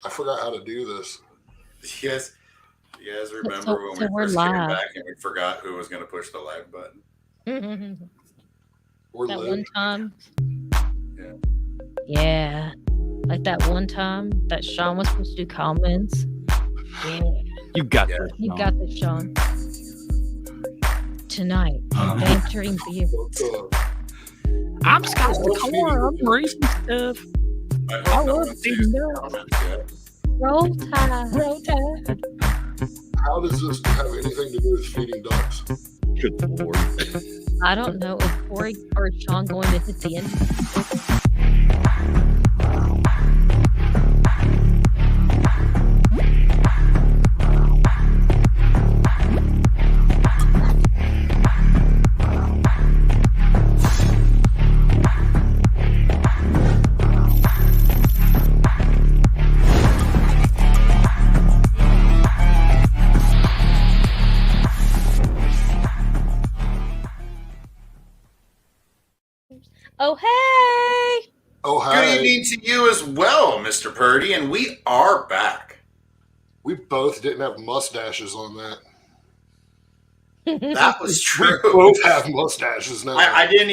I forgot how to do this. Yes. You guys remember So, when so we we're first came live. back and we forgot who was going to push the live button? We're That live. one time. Yeah. Yeah. Like that one time that Sean was supposed to do comments. Yeah. You got Yeah. this. You Sean. got this, Sean. Tonight on Banterin Beards. What's up? I'm Scott the What's Core. I'm feeding? reading stuff. I I hope no love one sees feeding the dogs. comments yet. Roll Tide. Roll Tide. How does this have anything to do with feeding ducks? Good lord. I don't know. Is Corey or is Sean going to hit the end? Oh, hey! Oh, Good hi. evening to you as well, Mr. Purdy, and we are back. We both didn't have mustaches on that. That was true. We both have mustaches now. I didn't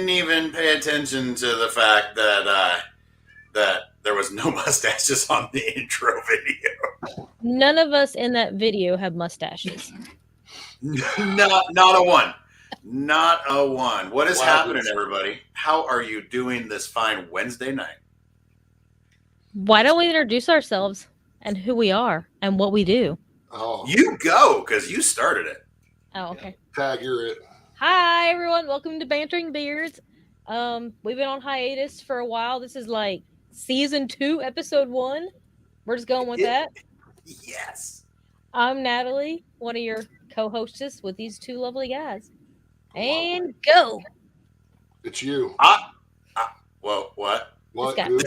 even pay attention to the fact that that there was no mustaches on the intro video. None of us in that video have mustaches. Not a one. Not a one. What is Wow. happening, everybody? How are you doing this fine Wednesday night? Why don't we introduce ourselves and who we are and what we do? Oh, You go, because you started it. Oh, okay. tag, you're it. Hi everyone, welcome to Banterin Beards. We've been on hiatus for a while. This is like season 2, episode 1. We're just going with that. Yes. I'm Natali, one of your co-hostess with these two lovely guys. And go. It's you. Well, what? What? guy. dude?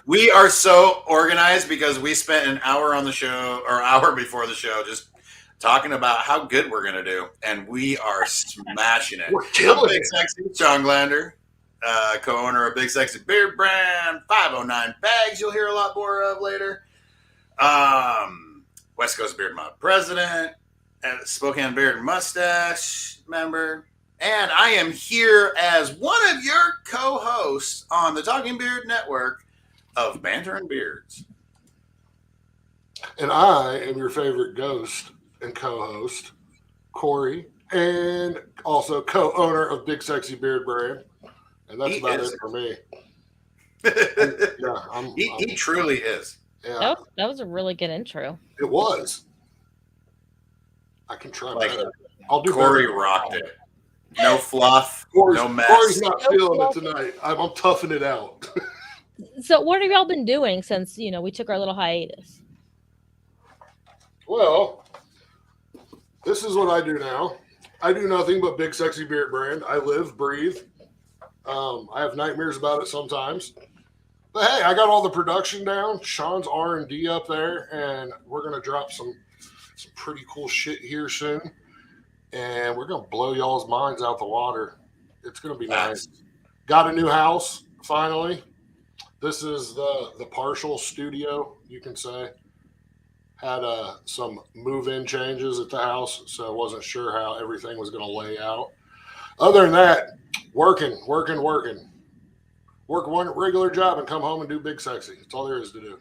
We are so organized because we spent an hour on the show, or hour before the show, just talking about how good we're gonna do, and we are smashing it. We're killing Big it. Sexy Sean Glander, co-owner of Big Sexy Beard Brand, 509 Bags. You'll hear a lot more of later. West Coast Beard Mob president, and Spokane Beard and Mustache member. And I am here as one of your co-hosts on the Talking Beard Network of Banterin Beards. And I am your favorite ghost and co-host, Corey, and also co-owner of Big Sexy Beard Brand. And that's He about is. it for me. Yeah, He truly is. yeah, That was a really good intro. it was. I can try Like, better. I'll do Corey better. rocked it. No fluff, Corey's, no mess. Corey's not No feeling fluff. it tonight. I'm toughing it out. So what have y'all been doing since, we took our little hiatus? Well, this is what I do now. I do nothing but Big Sexy Beard Brand. I live, breathe. I have nightmares about it sometimes. But hey, I got all the production down. Sean's R&D up there, and we're gonna drop some pretty cool shit here soon. And we're gonna blow y'all's minds out the water. It's gonna be nice. Got a new house finally. This is the partial studio, you can say. Had some move-in changes at the house, so I wasn't sure how everything was going to lay out. Other than that, working. Work one regular job and come home and do Big Sexy. That's all there is to do.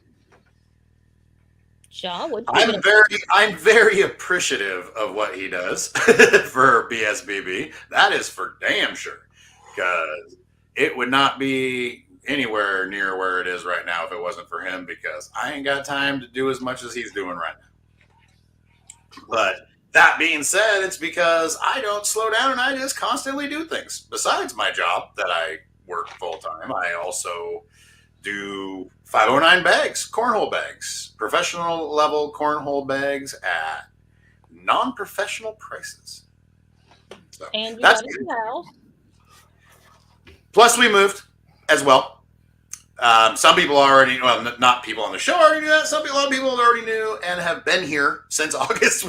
Sean, what I'm very appreciative of what he does for BSBB. That is for damn sure, because it would not be anywhere near where it is right now if it wasn't for him, because I ain't got time to do as much as he's doing right now. But that being said, it's because I don't slow down and I just constantly do things. Besides my job that I work full time, I also do 509 bags, cornhole bags, professional level cornhole bags at non-professional prices. So and you that's got a good. new house. Plus, we moved as well. Some people already, well, not people on the show already knew that. A lot of people already knew and have been here since August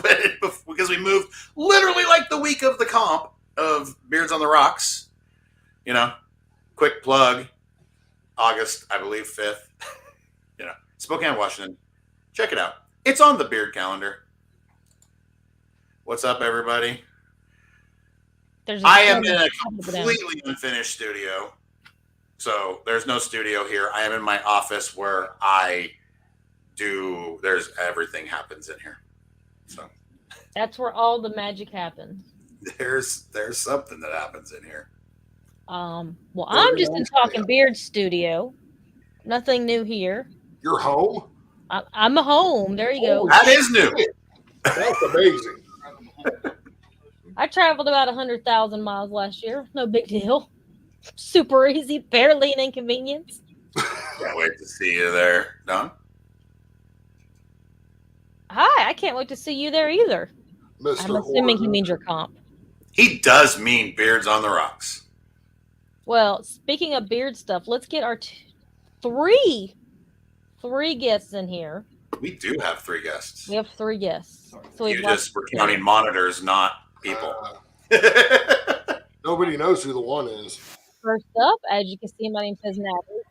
because we moved literally like the week of the comp of Beards on the Rocks. Quick plug, August, I believe, 5th. Spokane, Washington. Check it out. It's on the beard calendar. What's up, everybody? I am in a completely unfinished studio. So there's no studio here. I am in my office where there's everything happens in here. So that's where all the magic happens. There's something that happens in here. Well, I'm just in Talking Beards studio. Nothing new here. You're home? I'm home. There you go. That is new. That's amazing. I traveled about 100,000 miles last year. No big deal. Super easy. Barely an inconvenience. Can't wait to see you there, Don. Hi. I can't wait to see you there either. Mr. I'm assuming he Horner. means your comp. He does mean beards on the rocks. Well, speaking of beard stuff, let's get our three guests in here. We do have 3 guests. We have 3 guests. So we've You just were counting monitors, not people. Nobody knows who the one is. First up, as you can see, my name says Natali.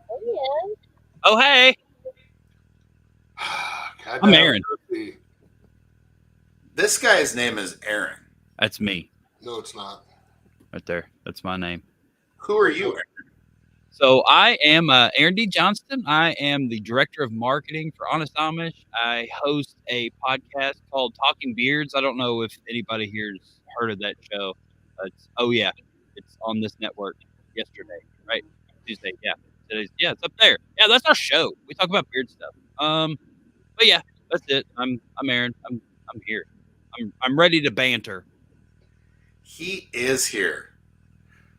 Oh, hey. God, I'm Aaron. This guy's name is Aaron. That's me. No, it's not. Right there. That's my name. Who are you, Aaron? So I am Aaron D Johnston. I am the director of marketing for Honest Amish. I host a podcast called Talking Beards. I don't know if anybody here's heard of that show. It's on this network yesterday, right? Tuesday, yeah. It's up there. Yeah, that's our show. We talk about beard stuff. But yeah, that's it. I'm Aaron. I'm here. I'm ready to banter. He is here.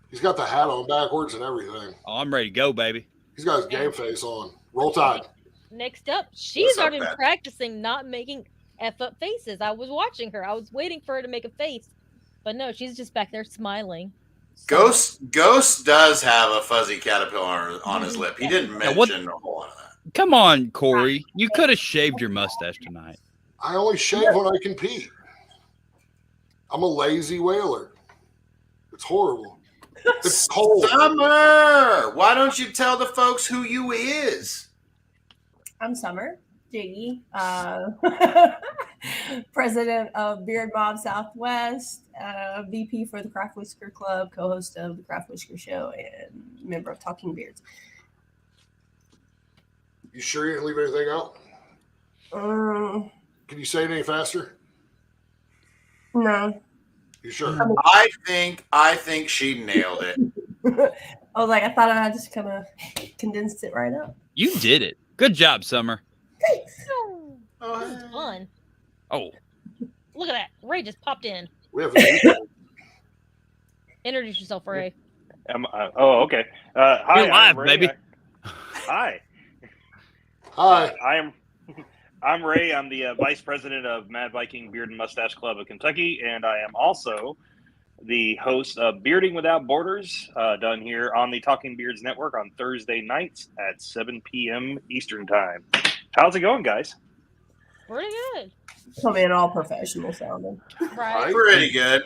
He's got the hat on backwards and everything. Oh, I'm ready to go, baby. He's got his game face on. Roll Tide. Next up, she's already been practicing not making F-up faces. I was watching her. I was waiting for her to make a face. But no, she's just back there smiling. Ghost does have a fuzzy caterpillar on his lip. He didn't mention a whole lot of that. Come on, Corey. You could have shaved your mustache tonight. I only shave when I compete. I'm a lazy whaler. It's horrible. It's cold. Summer! Why don't you tell the folks who you is? I'm Summer Jiggy, president of Beard Mob Southwest, VP for the Craft Whisker Club, co-host of the Craft Whisker Show, and member of Talking Beards. You sure you didn't leave anything out? Can you say it any faster? No. You sure? I think she nailed it. I was like, I thought I just kind of condensed it right up. You did it. Good job, Summer. Thanks. Oh, this is fun. Oh. Look at that. Ray just popped in. We have a Introduce yourself, Ray. Okay. Hi, You're live, I'm Ray. baby. Hi. Hi. I'm Ray. I'm the vice president of Mad Viking Beard and Mustache Club of Kentucky, and I am also the host of Bearding Without Borders, done here on the Talking Beards Network on Thursday nights at 7 p.m. Eastern Time. How's it going, guys? Pretty good. Come in all professional sounding. Right. Pretty good.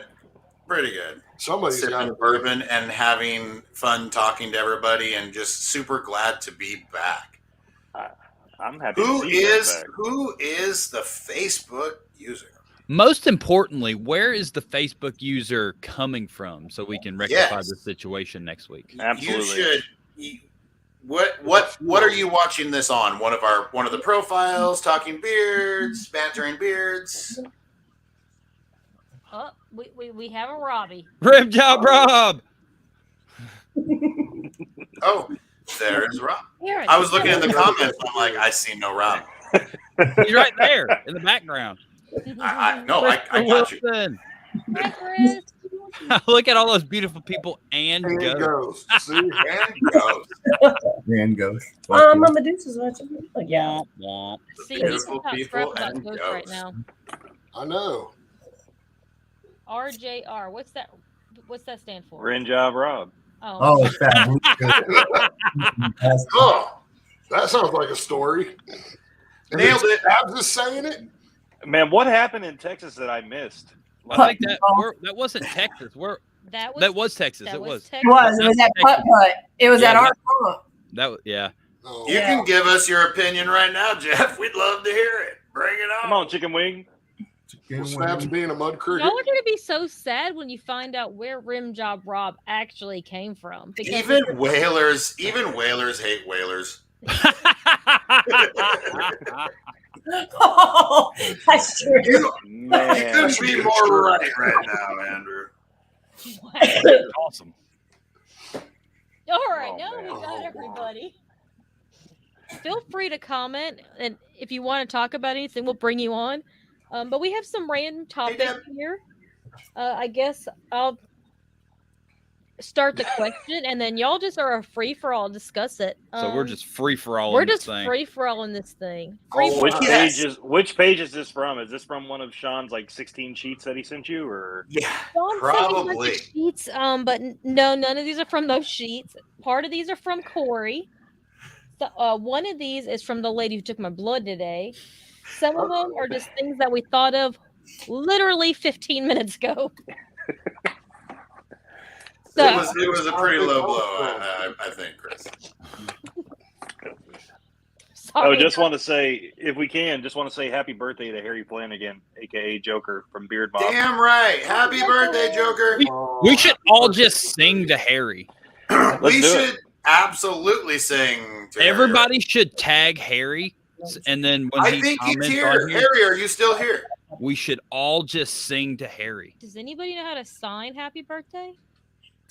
Pretty good. Somebody's got Sipping bourbon and having fun talking to everybody, and just super glad to be back. I'm happy to see you guys back. Who is the Facebook user? Most importantly, where is the Facebook user coming from so we can rectify the situation next week? Absolutely. You should. What are you watching this on? One of the profiles, Talking Beards, Banterin Beards. Oh, we have a Robbie. Rib job, Rob. Oh, there's Rob. Aaron, I was looking in the comments. I'm like, I see no Rob. He's right there in the background. I got you. Wilson. Hi, Chris. Look at all those beautiful people and And ghosts. goes. See? And goes. My Medusa's watching. Like, yeah. Womp, womp. See, Beautiful he's not people scrap about and ghosts ghosts. right now. I know. RJR. What's that stand for? Rin job, Rob. Oh, it's that. Oh, that sounds like a story. Nailed it. I'm just saying it. Man, what happened in Texas that I missed? I think that wasn't Texas. that was That was Texas. that it was. It was at Putt Putt. It was Yeah, at our pump. That was, yeah. Oh, You can give us your opinion right now, Jeff. We'd love to hear it. Bring it on. Come on, chicken wing. well, Snap's being a mud cricket. Y'all are going to be so sad when you find out where Rim Job Rob actually came from. Because Even whalers hate whalers. Oh, that's true. You Man. couldn't be more right now, Andrew. Awesome. All right, Oh, now man. we got Oh, everybody. Feel free to comment, and if you want to talk about anything, we'll bring you on. But we have some random topics Deb. here. I guess I'll start the question, and then y'all just are a free for all. Discuss it. So we're just free for all. we're in this just thing. free for all in this thing. Free Oh, for Which all. Yes. which page is this from? Is this from one of Sean's like 16 sheets that he sent you, or? Yeah, Dawn sent me a bunch of probably. sheets, but no, none of these are from those sheets. Part of these are from Corey. One of these is from the lady who took my blood today. Some of them are just things that we thought of literally 15 minutes ago. So, It was a pretty low blow, I think, Chris. sorry. Just want to say, if we can, just want to say happy birthday to Harry Flanagan, aka Joker from Beard Mob. Damn right. Happy birthday, Joker. We should all just sing to Harry. We do should absolutely sing to Everybody should tag Harry, and then when Harry. he I think he's comments here. on here, Harry, are you still here? we should all just sing to Harry. Does anybody know how to sign happy birthday?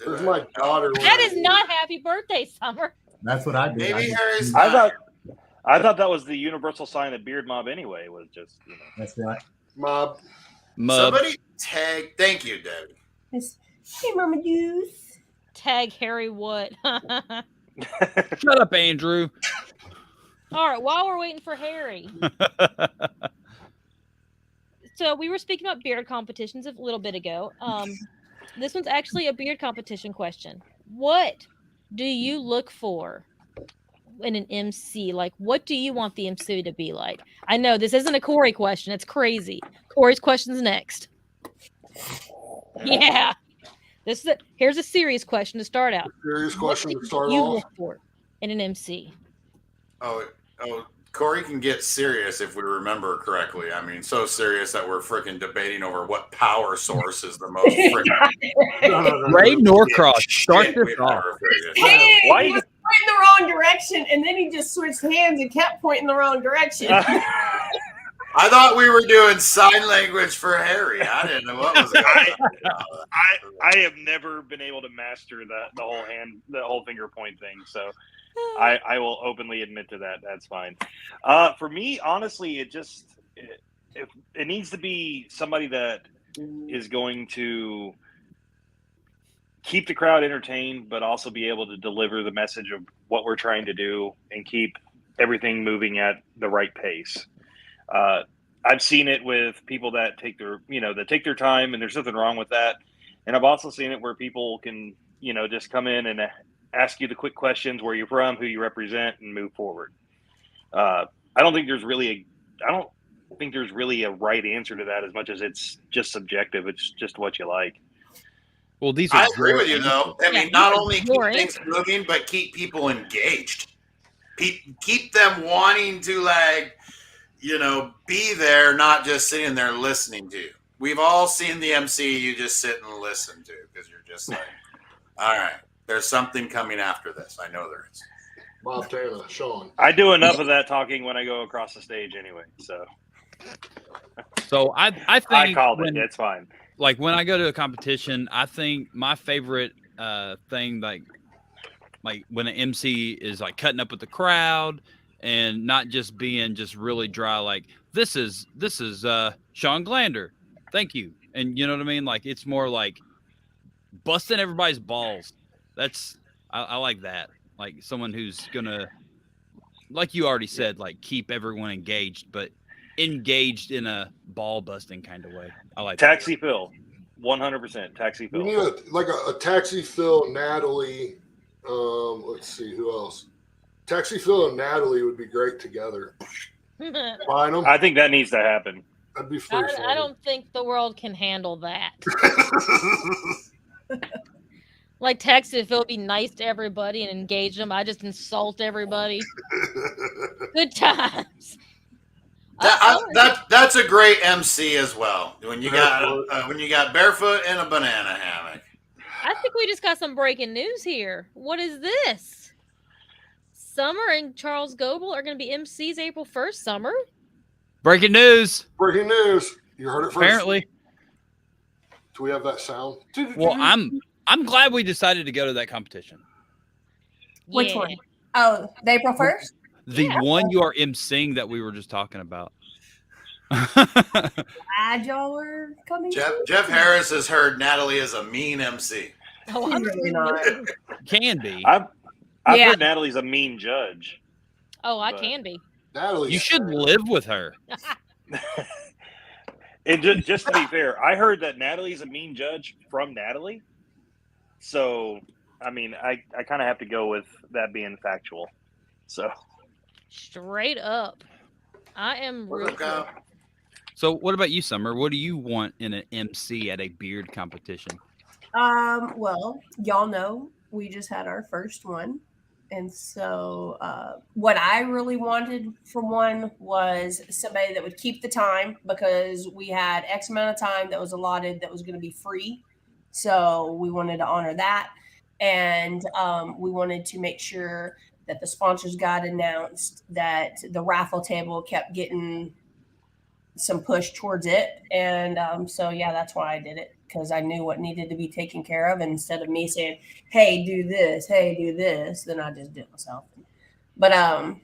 There's my daughter. That is not happy birthday, Summer. That's what I do. Maybe I just- Harry's I not. thought that was the universal sign of Beard Mob anyway. Was just That's right. Mob. Mub. Somebody tag. Thank you, Debbie. It's, hey, Mama Juice. Tag Harry what? All Shut up, Andrew. right, while we're waiting for Harry. So we were speaking about beard competitions a little bit ago. This one's actually a beard competition question. What do you look for in an MC? Like, what do you want the MC to be like? I know this isn't a Corey question. It's crazy. Corey's question's next. Yeah. Here's a serious question to start out. Serious What question do to start you off. look for in an MC? Oh, Corey can get serious if we remember correctly. I mean, so serious that we're freaking debating over what power source is the most freaking No. Ray Norcross, start shit this we've off. ever figured. Hey, Why he you- was pointing the wrong direction, and then he just switched hands and kept pointing the wrong direction. I thought we were doing sign language for Harry. I didn't know what was going on. I have never been able to master the whole finger point thing. So I will openly admit to that. That's fine. For me, honestly, it needs to be somebody that is going to keep the crowd entertained, but also be able to deliver the message of what we're trying to do and keep everything moving at the right pace. I've seen it with people that take their time, and there's nothing wrong with that. And I've also seen it where people can, just come in and ask you the quick questions, where you're from, who you represent, and move forward. I don't think there's really a right answer to that, as much as it's just subjective. It's just what you like. Well, these are I agree your with you, though. I Yeah, mean, not these are only keep your things moving, but keep people engaged. Keep them wanting to, be there, not just sitting there listening to you. We've all seen the MC you just sit and listen to because you're just like, all right, there's something coming after this. I know there is. Bob Taylor, Sean. I do enough of that talking when I go across the stage anyway. So So I think I called when, it. It's fine. like when I go to a competition, I think my favorite thing, like when an MC is like cutting up with the crowd and not just being just really dry, like this is Sean Glander, thank you, and you know what I mean. Like it's more like busting everybody's balls. I like that. Like someone who's gonna, like you already said, like keep everyone engaged, but engaged in a ball busting kind of way. I like Taxi Phil, 100% Taxi We Phil. need a Taxi Phil, Natalie. Let's see who else. Taxi Phil and Natalie would be great together. Find them. I think that needs to happen. That'd be first. I don't think the world can handle that. Like text if it'll be nice to everybody and engage them. I just insult everybody. Good times. That's a great MC as well. When you got barefoot in a banana hammock. I think we just got some breaking news here. What is this? Summer and Charles Goebel are going to be MCs April 1st. Summer. Breaking news. Breaking news. You heard it first. Apparently. Do we have that sound? Well, I'm glad we decided to go to that competition. Which Yeah. one? Oh, the April 1st? The one you are emceeing that we were just talking about. Glad y'all were coming. Jeff Harris has heard Natali is a mean MC. Oh, He's I'm really not. Can be. I've Yeah. heard Natalie's a mean judge. Oh, I But- can be. Natalie, You should live with her. And just to be fair, I heard that Natalie's a mean judge from Natali. So, I mean, I kind of have to go with that being factual. So, Straight up. I am real. Okay. So what about you, Summer? What do you want in an MC at a beard competition? Well, y'all know we just had our first one. And so what I really wanted for one was somebody that would keep the time, because we had X amount of time that was allotted that was going to be free. So we wanted to honor that. And we wanted to make sure that the sponsors got announced, that the raffle table kept getting some push towards it. And so, yeah, that's why I did it, because I knew what needed to be taken care of. And instead of me saying, hey, do this, then I just did it myself. But I'm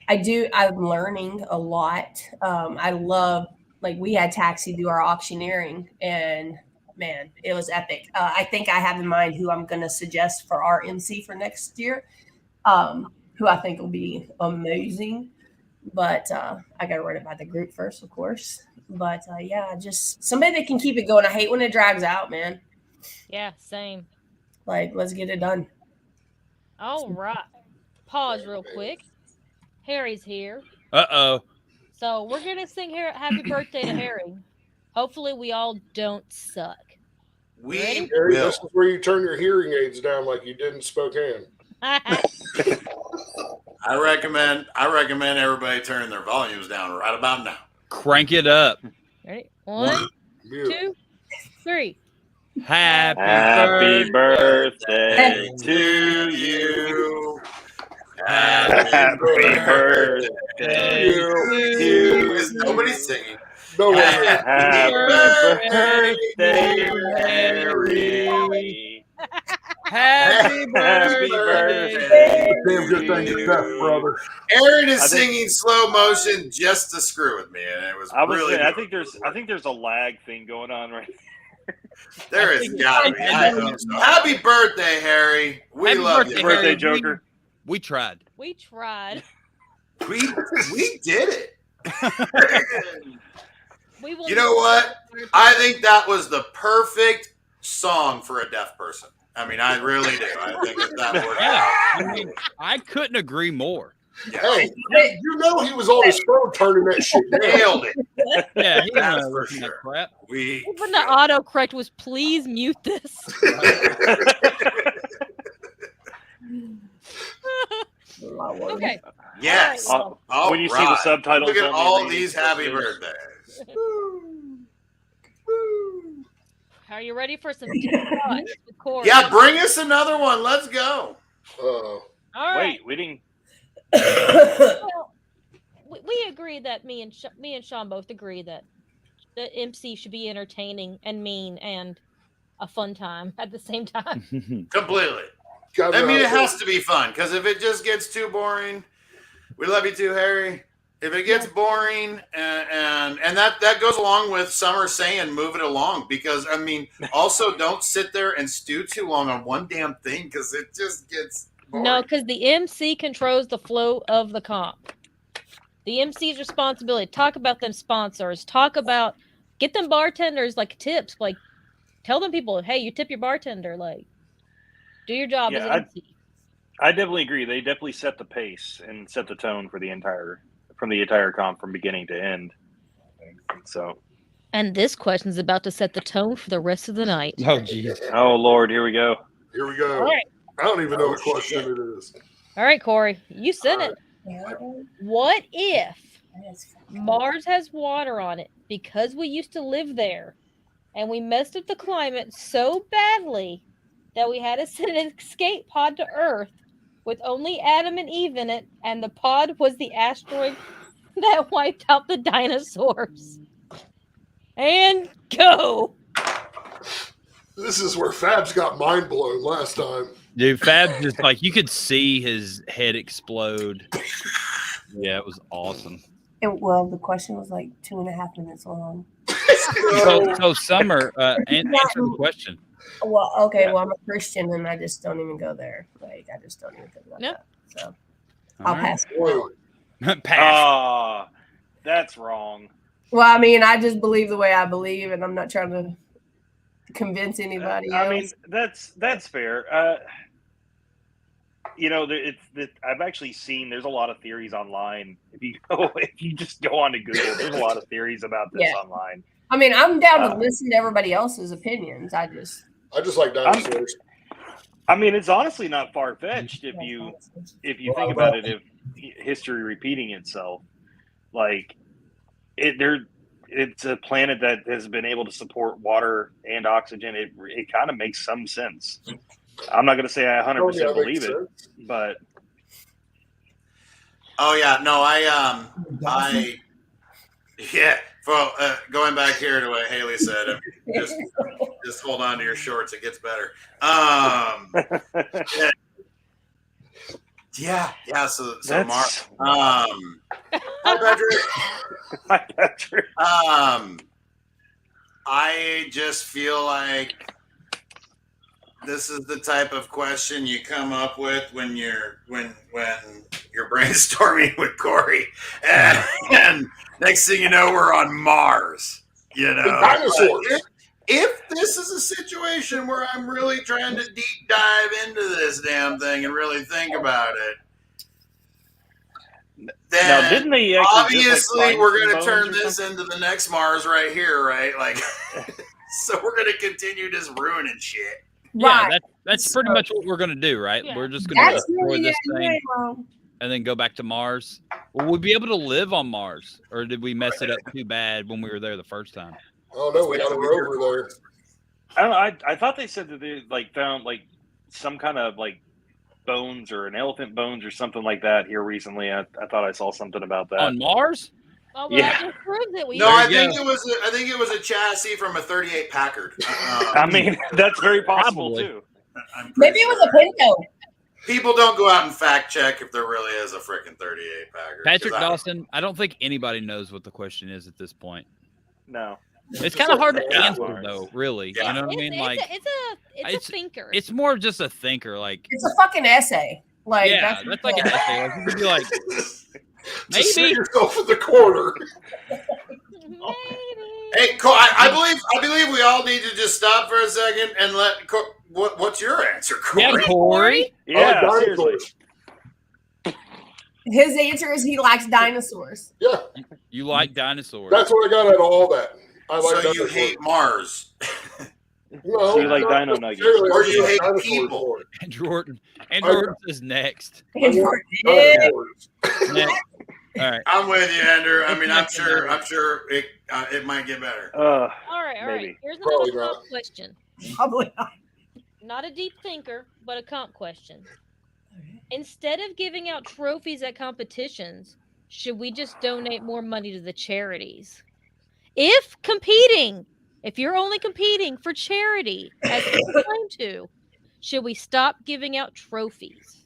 learning a lot. I love, like, we had Taxi do our auctioneering, and man, it was epic. I think I have in mind who I'm going to suggest for our MC for next year, who I think will be amazing. But I got to run it by the group first, of course. But yeah, just somebody that can keep it going. I hate when it drags out, man. Yeah, same. Like, let's get it done. All right. Pause real quick. Harry's here. Uh-oh. So we're going to sing here happy birthday to Harry. Hopefully we all don't suck. We Ready? Harry, will. this is where you turn your hearing aids down like you did in Spokane. I recommend everybody turn their volumes down right about now. Crank it up. Ready? 1, Beautiful. 2, 3. happy birthday To you. Happy birthday to you. Is nobody singing? No way. Happy birthday, Harry. Happy Happy birthday. Damn good thing you're deaf, brother. Aaron is I think- singing slow motion just to screw with me, and it was I was really. saying, I think there's a lag thing going on right there is gotta be. I hope so. Happy birthday, Harry. We Happy love birthday, you. Birthday Harry. Joker. We tried. We tried. We did it. We will You know what? I think that was the perfect song for a deaf person. I mean, I really do. I think that worked Yeah. out. I mean, I couldn't agree more. Hey, you know he was on his phone turning that shit down. Nailed it. Yeah, he That's didn't for listen to sure. crap. We Even the autocorrect was please mute this. Okay. yes. All All When you see the right. subtitles Look at on the all reading, these that's happy good. birthdays. Are you ready for some shots with Corey? Yeah, bring us another one. Let's go. All right. Wait, we didn't. Well, we agree that me and Sean both agree that the MC should be entertaining and mean and a fun time at the same time. Completely. Gotta I mean, know. it has to be fun because if it just gets too boring, we love you too, Harry. If it gets boring, and that goes along with Summer saying move it along, because I mean, also don't sit there and stew too long on one damn thing because it just gets boring. No, because the MC controls the flow of the comp. The MC's responsibility. Talk about them sponsors. Get them bartenders like tips. Like tell them people, hey, you tip your bartender. Like do your job as an MC. I definitely agree. They definitely set the pace and set the tone for the entire comp from beginning to end. So And this question is about to set the tone for the rest of the night. Oh, jeez. Oh Lord, here we go. Here we go. All right. I don't even know Oh, what question shit. it is. All right, Corey, you sent All it. What if Mars has water on it because we used to live there and we messed up the climate so badly that we had to send an escape pod to Earth with only Adam and Eve in it, and the pod was the asteroid that wiped out the dinosaurs? And go. This is where Fabs got mind blown last time. Dude, Fab just like you could see his head explode. Yeah, it was awesome. Well, the question was like 2.5 minutes long. So Summer, answer the question. Well, okay. Well, I'm a Christian, and I just don't even go there. Like, I just don't even think about Nope. that. So All I'll right. pass. Whoa. Pass. That's wrong. Well, I mean, I just believe the way I believe, and I'm not trying to convince anybody else. I mean, that's fair. I've actually seen there's a lot of theories online. If you just go on to Google, there's a lot of theories about this online. I mean, I'm down to listen to everybody else's opinions. I just like dinosaurs. I mean, it's honestly not far fetched if you think about it. If history repeating itself, like it's a planet that has been able to support water and oxygen. It kind of makes some sense. I'm not going to say I 100% believe it, but Oh yeah, no, yeah. Well, going back here to what Haley said, just hold on to your shorts. It gets better. Yeah. So That's- Hi, Patrick. Hi, Patrick. I just feel like this is the type of question you come up with when you're brainstorming with Corey, and next thing you know, we're on Mars. You know, Dinosaurs. if this is a situation where I'm really trying to deep dive into this damn thing and really think about it, then Now, didn't they actually obviously find we're some going to turn bones or this something? into the next Mars right here, right? Like, so we're going to continue just ruining shit. Yeah, right. that's pretty much what we're gonna do, right? Yeah. We're just gonna That's destroy really this thing wrong. and then go back to Mars. Will we be able to live on Mars, or did we mess it up too bad when we were there the first time? Oh no, we got a rover there. I don't know. I thought they said that they found some kind of bones or an elephant bones or something like that here recently. I thought I saw something about that. On Mars? Oh, well, Yeah. that just proves it. No, I think it was a chassis from a '38 Packard. I mean, that's very possible Probably. too. I'm pretty Maybe it was a sure. Pinto. People don't go out and fact check if there really is a freaking 38 Packard. Patrick 'Cause I- Dawson, I don't think anybody knows what the question is at this point. No. It's kind of hard to Yeah. answer, though, really. Yeah. You know what I mean? It's a thinker. It's more just a thinker. Like, It's a fucking essay. Like yeah, that's like an essay. Like, you could be like, Just sit maybe. yourself in the corner. Maybe. Hey, Cole, I believe we all need to just stop for a second and let. What's your answer, Corey? Yeah, Corey. Yeah, Oh, seriously. dinosaurs. his answer is he likes dinosaurs. Yeah, You like dinosaurs. that's what I got out of all that. I like So you dinosaurs. hate Mars, No, So you like not dino nuggets. necessarily. Or I you like hate dinosaurs people. more. Andrew Orton is next. I want Yeah. dinosaurs. Next. All right. I'm with you, Andrew. I mean, I'm sure it might get better. All right. Maybe. Here's Probably another not. comp question. Probably not. Not a deep thinker, but a comp question. Instead of giving out trophies at competitions, should we just donate more money to the charities? If you're only competing for charity, as you claim to, should we stop giving out trophies?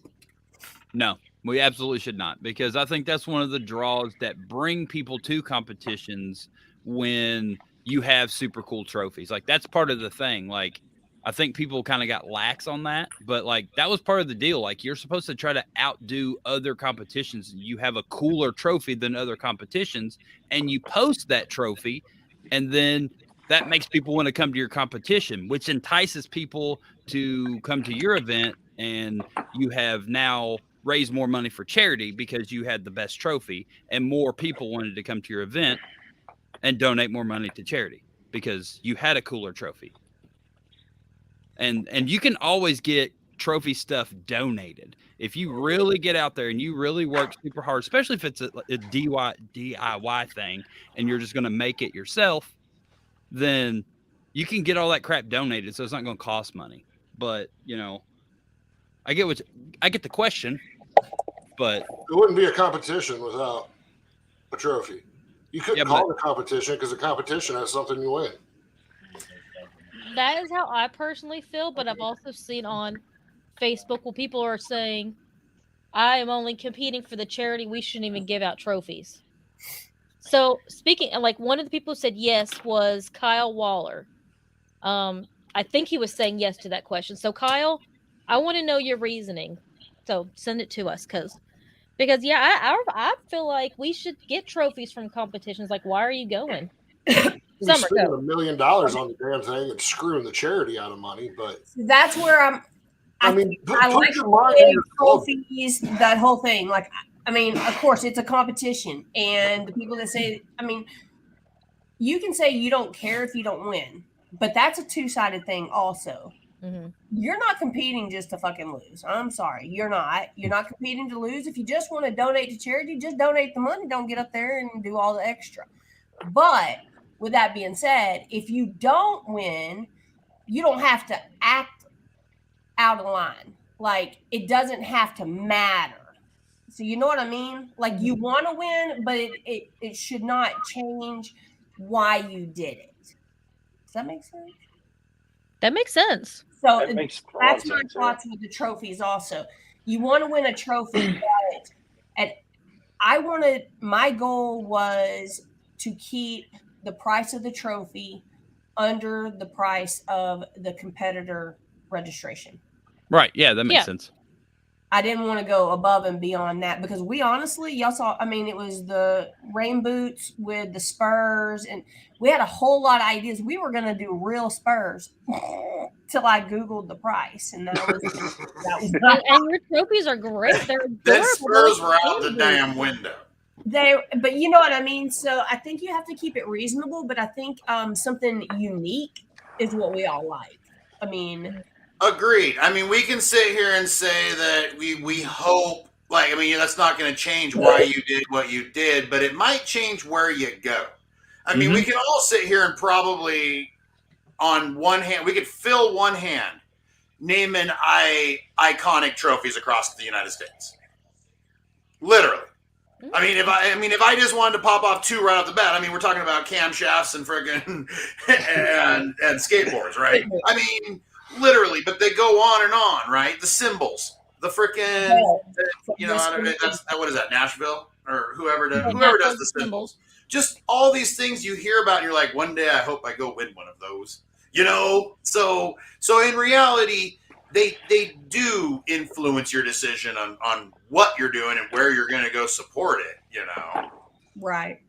No, we absolutely should not, because I think that's one of the draws that bring people to competitions when you have super cool trophies. Like, that's part of the thing. Like, I think people kind of got lax on that, but like that was part of the deal. Like, you're supposed to try to outdo other competitions. You have a cooler trophy than other competitions, and you post that trophy, and then that makes people want to come to your competition, which entices people to come to your event, and you have now raised more money for charity because you had the best trophy, and more people wanted to come to your event. and donate more money to charity because you had a cooler trophy. And you can always get trophy stuff donated if you really get out there and you really work super hard, especially if it's a DIY thing and you're just going to make it yourself. Then you can get all that crap donated, so it's not going to cost money. But I get the question, but it wouldn't be a competition without a trophy. You couldn't call it a competition because a competition has something you win. That is how I personally feel, but I've also seen on Facebook where people are saying, I am only competing for the charity. We shouldn't even give out trophies. So speaking, like one of the people who said yes was Kyle Waller. I think he was saying yes to that question. So Kyle, I want to know your reasoning. So send it to us because I feel like we should get trophies from competitions. Like, why are you going? You're spending $1 million on the damn thing and screwing the charity out of money, but that's where I like trophies, that whole thing. Like, I mean, of course, it's a competition, and the people that say, I mean, you can say you don't care if you don't win, but that's a two-sided thing also. Mm-hmm. You're not competing just to fucking lose. I'm sorry. You're not competing to lose. If you just want to donate to charity, just donate the money. Don't get up there and do all the extra. But with that being said, if you don't win, you don't have to act out of line. Like, it doesn't have to matter. So you know what I mean? Like, you want to win, but it should not change why you did it. Does that make sense? That makes sense. So that's my thoughts with the trophies also. You want to win a trophy, but my goal was to keep the price of the trophy under the price of the competitor registration. Right. Yeah, that makes sense. I didn't want to go above and beyond that because we honestly, y'all saw, I mean, it was the rain boots with the spurs, and we had a whole lot of ideas. We were going to do real spurs till I Googled the price, and that was and your trophies are great. They're adorable. The spurs were out the damn window. But you know what I mean? So I think you have to keep it reasonable, but I think something unique is what we all like. I mean, agreed. I mean, we can sit here and say that we hope, like, I mean, that's not going to change why you did what you did, but it might change where you go. I mean, we can all sit here and probably, on one hand, we could fill one hand naming iconic trophies across the United States. Literally. I mean, if I just wanted to pop off two right off the bat, I mean, we're talking about camshafts and friggin' and skateboards, right? I mean, literally, but they go on and on, right? The symbols, the freaking, what is that? Nashville or whoever does the symbols. Just all these things you hear about, and you're like, one day I hope I go win one of those. So in reality, they do influence your decision on what you're doing and where you're going to go support it. Right.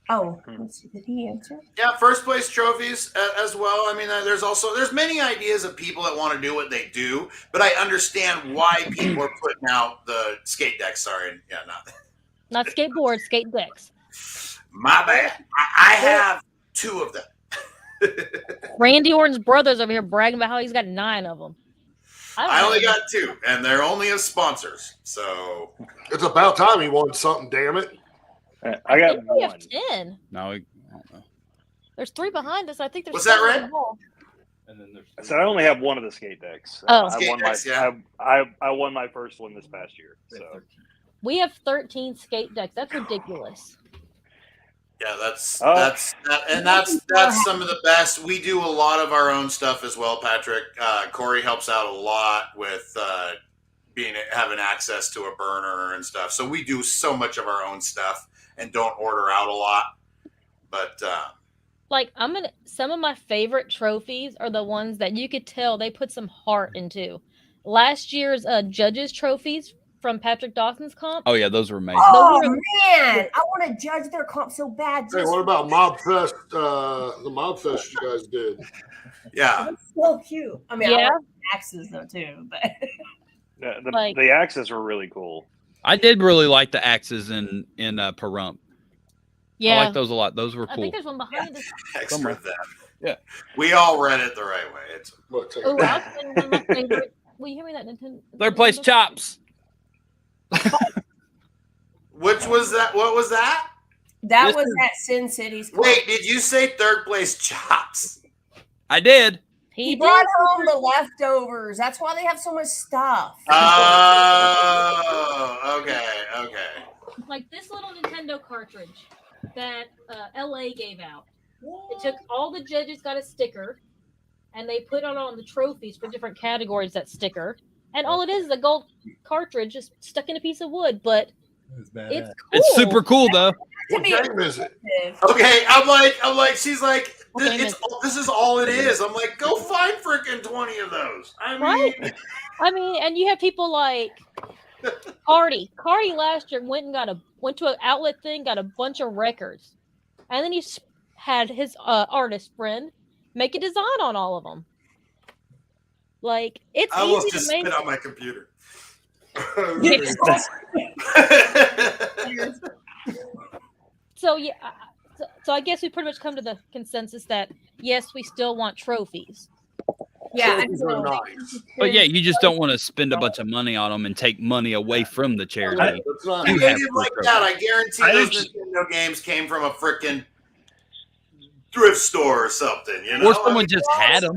Oh, let's see. Did he answer? Yeah, first place trophies as well. I mean, there's many ideas of people that want to do what they do, but I understand why people are putting out the skate decks. Sorry, yeah, not skateboards, skate decks. My bad. I have two of them. Randy Orton's brothers over here bragging about how he's got 9 of them. I only got 2, and they're only as sponsors. So it's about time he won something. Damn it! I got 1. We have 10. No, I don't know. There's 3 behind us. I think there's. What's that, Red? And then so I only have 1 of the skate decks. I won my first one this past year. So we have 13 skate decks. That's ridiculous. Yeah, that's some of the best. We do a lot of our own stuff as well, Patrick. Corey helps out a lot with having access to a burner and stuff. So we do so much of our own stuff and don't order out a lot. But some of my favorite trophies are the ones that you could tell they put some heart into. Last year's judges trophies from Patrick Dawson's comp. Oh yeah, those were amazing. Oh man, I want to judge their comp so bad. Hey, what about Mob Fest? The Mob Fest you guys did. Yeah, that's so cute. I mean, I like axes though too, but the axes were really cool. I did really like the axes in Pahrump. Yeah. I like those a lot. Those were I cool. think there's one behind us. Extra theft. Yeah. We all read it the right way. It's Oh, I'll tell you one of my favorite. Will you hear me that Nintendo? Third place chops. which was that? What was that? That This was is- at Sin City's. Wait, did you say third place chops? I did. He He brought did. home the leftovers. That's why they have so much stuff. Oh, okay. Like this little Nintendo cartridge that LA gave out. It took all the judges got a sticker, and they put on the trophies for different categories that sticker. And all it is a gold cartridge just stuck in a piece of wood, but it's cool. It's super cool though. What game is it? Okay, I'm like, she's like, Okay, this is all it is. I'm like, go find freaking 20 of those. I mean, I mean, and you have people like Cardi. Cardi last year went to an outlet thing, got a bunch of records, and then he had his artist friend make a design on all of them. Like it's I almost easy just to make. spit on my computer. So yeah, so I guess we pretty much come to the consensus that yes, we still want trophies. Yeah, Trophies are nice. But yeah, you just don't want to spend a bunch of money on them and take money away from the charity. That's not You have Creative to like approach that, I guarantee I those think- Nintendo games came from a freaking thrift store or something, you know? Or someone just had them.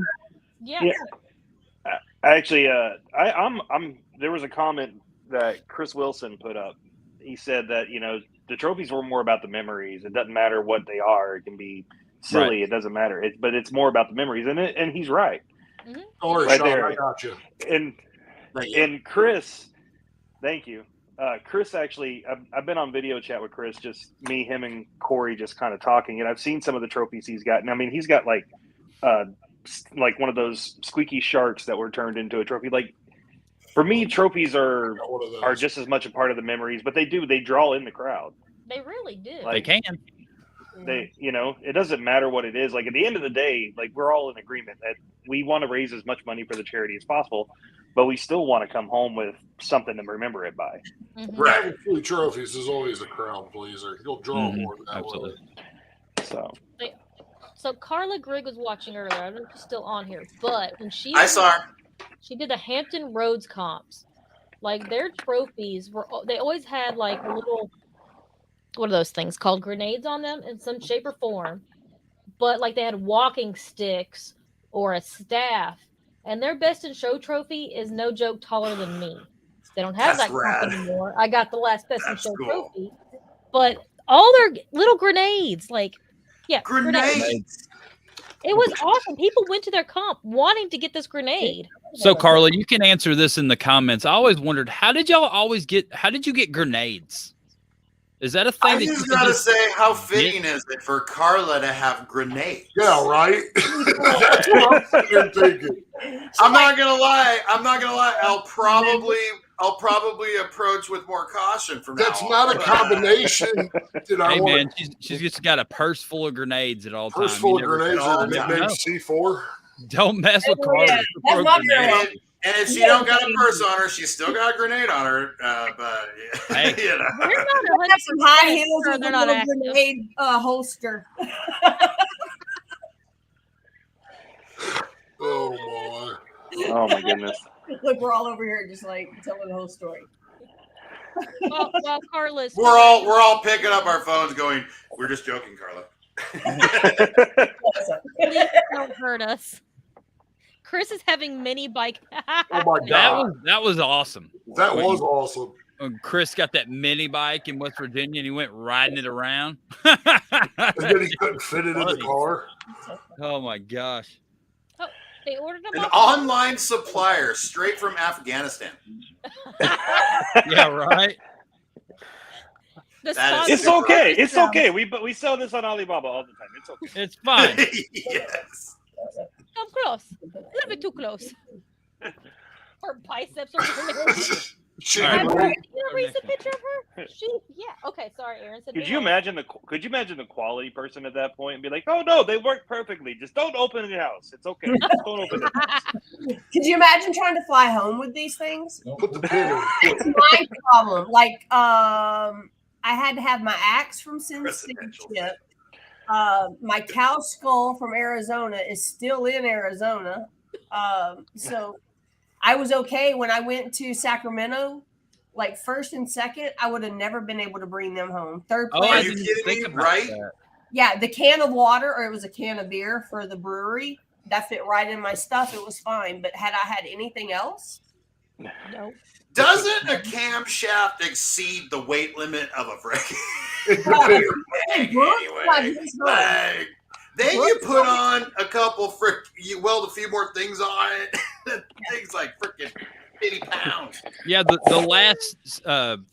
Yeah. Yeah. Actually, I'm. There was a comment that Chris Wilson put up. He said that the trophies were more about the memories. It doesn't matter what they are. It can be silly. Right. It doesn't matter. But it's more about the memories, and he's right. Don't worry, Right Sean, there. I got you. And Chris, thank you. Chris, actually, I've been on video chat with Chris, just me, him, and Corey just kind of talking, and I've seen some of the trophies he's got. And I mean, he's got like one of those squeaky sharks that were turned into a trophy. Like, for me, trophies are Got one of those. just as much a part of the memories, but they draw in the crowd. They really do. They Like, can. it doesn't matter what it is. Like, at the end of the day, like, we're all in agreement that we want to raise as much money for the charity as possible, but we still want to come home with something to remember it by. Mhm. Right. Having free trophies is always a crowd pleaser. You'll draw Mhm, more that absolutely. way. So So Carla Grigg was watching earlier. I don't know if she's still on here, but when I saw her. she did the Hampton Roads comps. Like their trophies they always had like little, what are those things called, grenades on them in some shape or form, but like they had walking sticks or a staff, and their best in show trophy is no joke taller than me. They don't have That's that rad. comp anymore. I got the last best in That's show cool. trophy, but all their little grenades, like Grenades. it was awesome. People went to their comp wanting to get this grenade. So Carla, you can answer this in the comments. I always wondered, how did you get grenades? Is that a thing I that just you can gotta say, how fitting is it for Carla to have grenades? Yeah, right? That's what you're thinking. I'm not gonna lie. I'll probably approach with more caution from That's now not on. a combination that I Hey want. man, she's just got a purse full of grenades at all times. Purse full You of never grenades know. and a nickname C4. Don't mess with Oh, Carla. yeah. She'll That's throw not grenades. very- And if she don't got a purse on her, she's still got a grenade on her. But Hey. you know. They're not They have some high heels sure with a they're not little active. grenade holster. Oh, boy. oh my goodness. Look, we're all over here just like telling the whole story. While Carla's We're all picking up our phones, going, "We're just joking, Carla." please don't hurt us. Chris is having mini bike. Oh, my God. That was awesome. That was awesome. When Chris got that mini bike in West Virginia and he went riding it around. And then he couldn't fit it in the Funny. car. Oh my gosh. They ordered them An off- online supplier straight from Afghanistan. Yeah, right. The That is- sponsor- It's okay. It's okay. We sell this on Alibaba all the time. It's okay. It's fine. Yes. Come close. A little bit too close. Her biceps are She All right. could You read. ever see a picture of her? Okay, sorry, Aaron said Could no. you imagine the quality person at that point and be like, "Oh no, they work perfectly. Just don't open the house. It's okay. Just don't open it." Could you imagine trying to fly home with these things? Put the pin in. It's my problem. Like, I had to have my axe from Sin City Residential. shipped. My cow skull from Arizona is still in Arizona. So I was okay when I went to Sacramento. Like first and second, I would have never been able to bring them home. Third Oh, place, I Are you didn't kidding think me? about Right? that. yeah, the can of water or it was a can of beer for the brewery that fit right in my stuff. It was fine. But had I had anything else, Nope. Doesn't a camshaft exceed the weight limit of a friggin' It depends. anyway? Like, then you put on a couple you weld a few more things on it. Things like freaking 50 pounds. Yeah, the last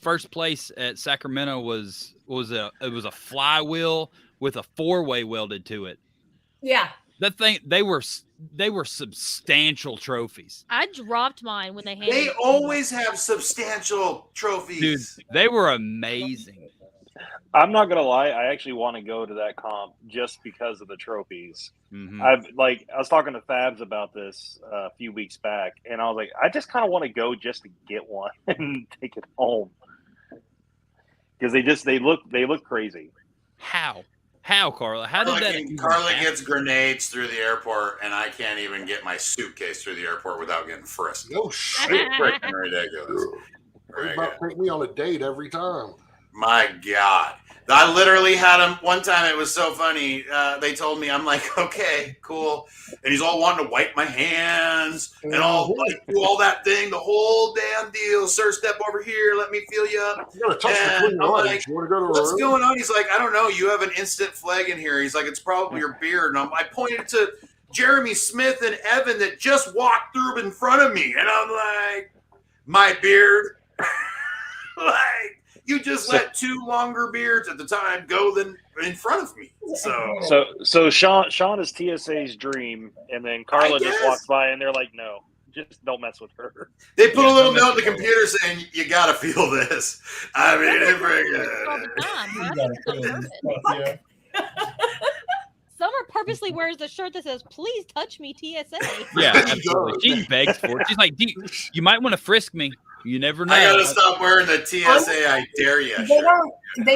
first place at Sacramento was a flywheel with a 4-way welded to it. yeah. That thing they were substantial trophies. I dropped mine when they handed They it to me. always have substantial trophies. Dude, they were amazing. I'm not gonna lie. I actually want to go to that comp just because of the trophies. Mhm. I was talking to Fabs about this a few weeks back, and I was like, I just kind of want to go just to get one and take it home because they look crazy. How, Carla? How did that? even Carla happen? gets grenades through the airport, and I can't even get my suitcase through the airport without getting frisked. No shit. Freaking ridiculous. They about to take me on a date every time. My God. I literally had him one time. It was so funny. They told me, I'm like, okay, cool. And he's all wanting to wipe my hands and all like do all that thing, the whole damn deal. Sir, step over here. Let me feel you up. You gotta touch the And clean I'm water. like, You want to go to a what's room? going on? He's like, I don't know. You have an instant flag in here. He's like, it's probably your beard. And I pointed to Jeremy Smith and Evan that just walked through in front of me. And I'm like, my beard? Like, you just let two longer beards at the time go than in front of me. So Sean is TSA's dream, and then Carla just guess. walks by, and they're like, no, just don't mess with her. They put a little Yeah, note in the computer saying, you got to feel this. I mean, it All the time. That's on purpose. Summer purposely wears the shirt that says, "Please touch me, TSA." Yeah, absolutely. She begs for it. She's like, you might want to frisk me. You never know. I got to stop wearing the TSA I dare you They shirt.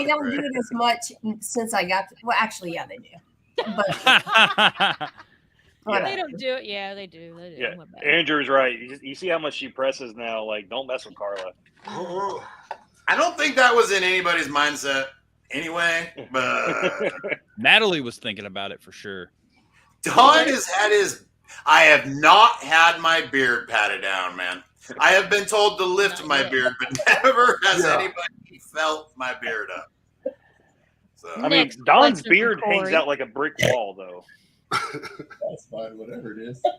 don't do it as much since I got. Well, actually, yeah, they do. But They don't do it. Yeah, they do. They do. Yeah, My bad. Andrew's right. You see how much she presses now. Like, don't mess with Carla. I don't think that was in anybody's mindset anyway, but Natali was thinking about it for sure. Don has had his. I have not had my beard patted down, man. I have been told to lift Not my yet. beard, but never has Yeah. anybody felt my beard up. So I mean, Next Don's question beard from hangs Corey. out like a brick wall, though. That's fine, whatever it is. all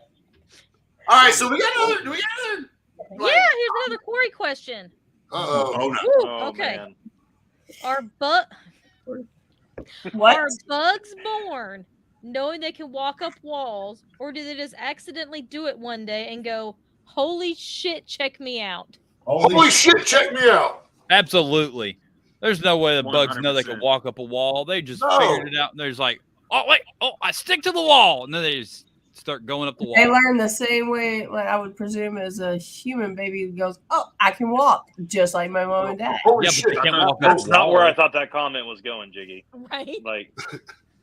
right, so we got another. Do we got another? Yeah, here's another Corey question. Uh-oh. Oh no! Woo, Oh, okay. man. Are what? bugs born knowing they can walk up walls, or do they just accidentally do it one day and go, "Holy shit, check me out"? Holy shit, check me out. Absolutely. There's no way the bugs know they can 100%. walk up a wall. They just No. figured it out. And there's like, oh, wait. Oh, I stick to the wall. And then they just start going up the wall. They learn the same way, like I would presume, as a human baby goes, "Oh, I can walk," just like my mom and dad. Holy Yeah, but shit. they can't I- walk up That's the not wall. where I thought that comment was going, Jiggy. Right? Like,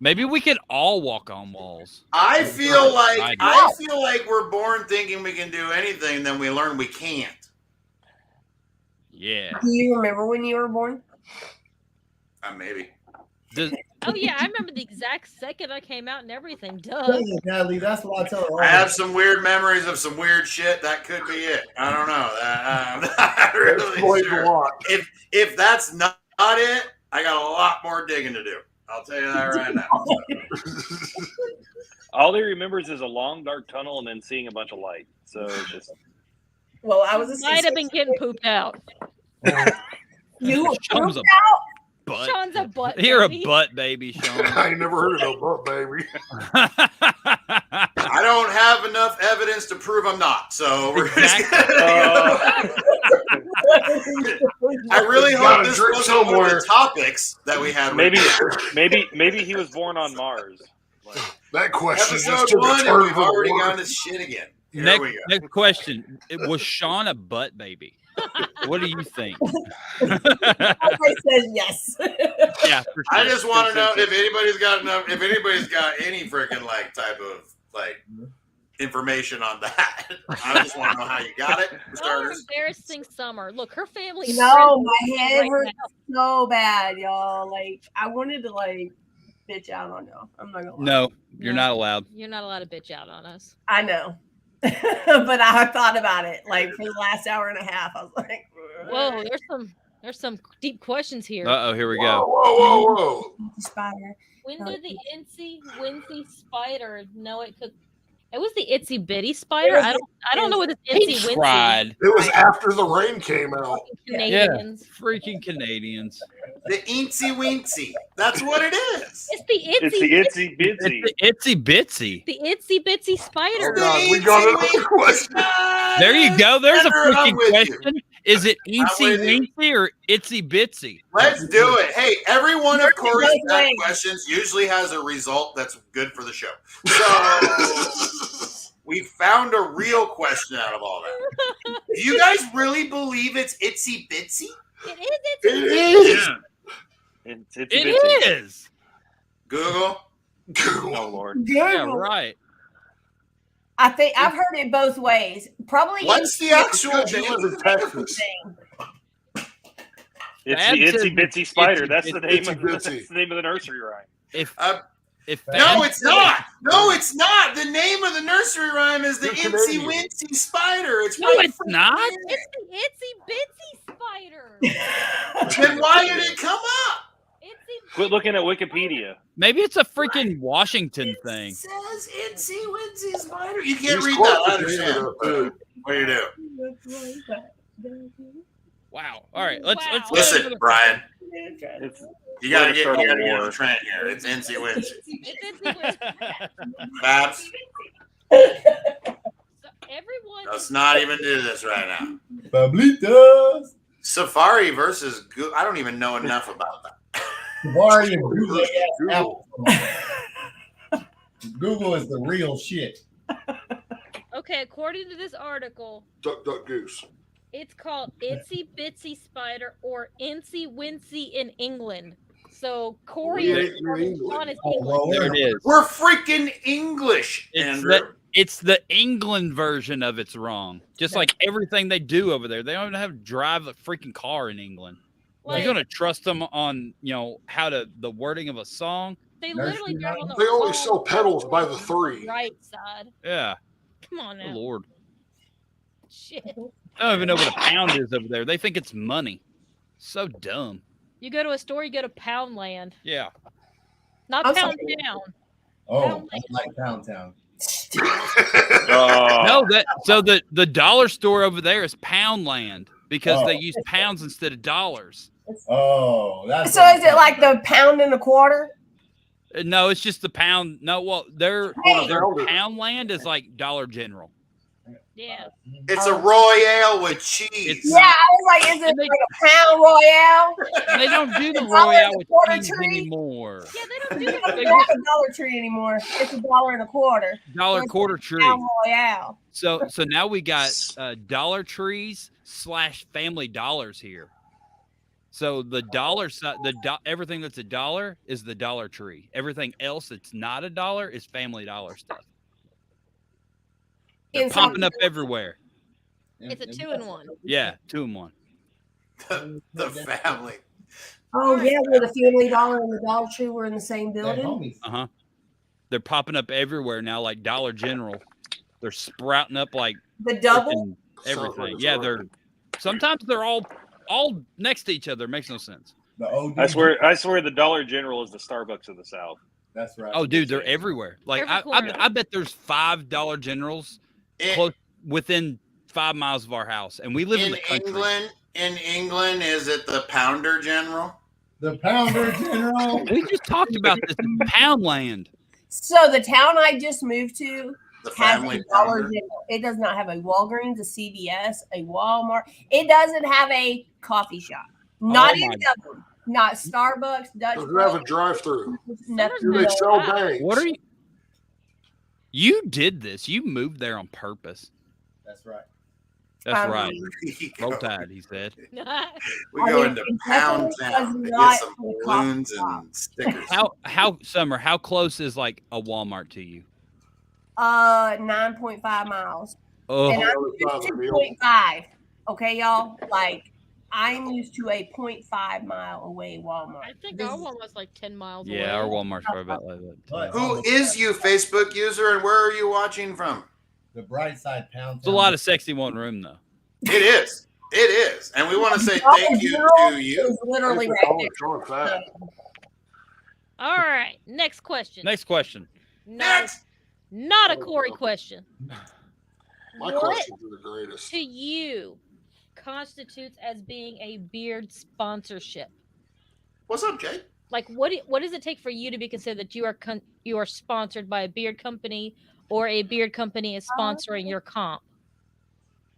Maybe we could all walk on walls. I feel I like we're born thinking we can do anything, then we learn we can't. Yeah. Do you remember when you were born? Maybe. Does, Oh yeah, I remember the exact second I came out and everything. Duh. Dang it, Natalie, that's what I tell her. I have some weird memories of some weird shit. That could be it. I don't know. I'm not really Explains a sure. lot. If that's not it, I got a lot more digging to do. I'll tell you that right now. all he remembers is a long, dark tunnel and then seeing a bunch of light. So it's just Well, I was a Might have been getting pooped out. You were Sean's a pooped butt. Sean's a butt. You're a baby. butt baby, Sean. I ain't never heard of no butt, baby. I don't have enough evidence to prove I'm not. So we're Exactly. I really hope Gotta this drink wasn't one of somewhere. the topics that we had. maybe he was born on Mars. Like, That question just Episode took a 1, turn and we've for the already worse. gone to shit again. Here we go. Next question. Was Sean a butt baby? What do you think? Everybody says yes. Yeah, for I sure. just want to know if anybody's got any freaking type of information on that. I just want to know how you got it. For You're starters. embarrassing Summer. Look, her family is No, my friends head right hurts now. so bad, y'all. Like, I wanted to bitch out on y'all. I'm not gonna lie. No, you're No. not allowed. You're not allowed to bitch out on us. I know. But I thought about it for the last hour and a half. I was like, Whoa, there's some deep questions here. Uh-oh, here we Whoa, go. whoa, whoa, whoa. Spider. When did the Wincy spider know it could? It was the itsy bitty spider. I don't know what this He itsy wincy. tried. It was after the rain came out. Canadians. Freaking Canadians. The eensy weensy. That's what it is. It's the It's itsy. the itsy bitsy. It's the itsy bitsy. The itsy bitsy spider. Oh, God, we got another question. There you go. There's a Banter, I'm freaking with you. question. Is it eensy with you. weensy or itsy bitsy? Let's do it. Hey, every one of Corey's both bad ways. questions usually has a result that's good for the show. So we found a real question out of all that. Do you guys really believe it's itsy bitsy? It is It itsy. is. It's itsy It bitsy. is. Google. Oh Lord. Yeah, right. I think I've heard it both ways. Probably. What's the actual Because you name? live in Texas. It's Fab the itsy said bitsy spider. itsy That's the name bitsy of bitsy. that's the name of the nursery rhyme. If Uh, if No, Fab it's said not. No, it's not. The name of the nursery rhyme is the You're itsy Canadian. wincy spider. It's No, right it's not. It's the itsy bitsy spider. Then why did it come up? Itsy. Quit looking at Wikipedia. Maybe it's a freaking Washington thing. It says itsy wincy spider. You can't He's read close that. I to being understand. up there. What do you do? Wow. All right. Let's Wow. Listen, Brian. It's You gotta We're get gonna start a on war. the train here. It's itsy wincy. It's itsy wincy. Babs, So everyone. let's not even do this right now. Pablitos. Safari versus Google. I don't even know enough about that. Safari and Google. Google. Google is the real shit. Okay, according to this article, Duck, duck, goose. it's called Itsy Bitsy Spider or Incy Wincy in England. So Corey We is ain't in England. Sean is Oh, English. well, There it is. We're freaking English, It's Andrew. It's the England version of it's wrong. Just like everything they do over there. They don't even have to drive a freaking car in England. Like, You're gonna trust them on, the wording of a song? they literally drive on the They only wrong sell pedals by the three. right side. Yeah. Come on Oh, now. Lord. Shit. I don't even know what a pound is over there. They think it's money. So dumb. You go to a store, you go to Poundland. Yeah. Not I'm Pound sorry. Town. Oh, I like Pound Town. No, the dollar store over there is Poundland because they use pounds instead of dollars. Oh, that's So is it like the pound and a quarter? No, it's just the pound. No, well, their Pounder. Poundland is like Dollar General. Yeah. It's a Royale with cheese. It's- Yeah, I was like, is it And they- like a pound royale? They don't do the It's all in Royale the with quarter cheese tree. anymore. Yeah, they don't do They that. don't have a Dollar Tree anymore. It's $1.25. Dollar It's quarter tree. Pound royale. So now we got Dollar Trees / Family Dollars here. So the dollar side, everything that's a dollar is the Dollar Tree. Everything else that's not a dollar is Family Dollar stuff. They're In some- popping up everywhere. It's a 2-in-1. Yeah, 2 in 1. The family. Oh yeah, where the Family Dollar and the Dollar Tree were in the same They're building. homies. Uh-huh. They're popping up everywhere now, like Dollar General. They're sprouting up like The double. freaking everything. Sounds Yeah, like sometimes they're all next to each other. It makes no sense. The OD. I swear the Dollar General is the Starbucks of the South. That's right. Oh, dude, they're everywhere. Like Every corner. I bet there's 5 Dollar Generals In, close within 5 miles of our house, and we live in in the country. England, is it the Pounder General? The Pounder General. We just talked about this in Poundland. So the town I just moved to The has family a Dollar Pounder? General. It does not have a Walgreens, a CVS, a Walmart. It doesn't have a coffee shop. Not Oh, even my- of them. Not Starbucks, Dutch Does it have a Bros, drive-through? nothing. Do they sell Wow. banks? What are you? You did this. You moved there on purpose. That's right. That's right. We Roll go, Tide, he said. we I go mean, into it Pound definitely Town was to get not some the coffee balloons shop. and stickers. How Summer? How close is like a Walmart to you? 9.5 miles. Oh, And I'm Oh, used it's to not real. 0.5. Okay, y'all? Like, I'm used to a 0.5 mile away Walmart. I think This our is- one was like 10 miles yeah, our away. Walmart's probably about like that. But Who is you, Facebook user, and where are you watching from? the bright side Pound It's a lot of sexy one room though. It is. It is. And we want to say Dollar thank you General to you. is literally Thanks right for there. calling Sean fat. All right. Next question. Next question. Next. Not a Corey question. My What questions are the greatest. to you constitutes as being a beard sponsorship? What's up, Jake? Like, what does it take for you to be considered that you are sponsored by a beard company or a beard company is sponsoring your comp?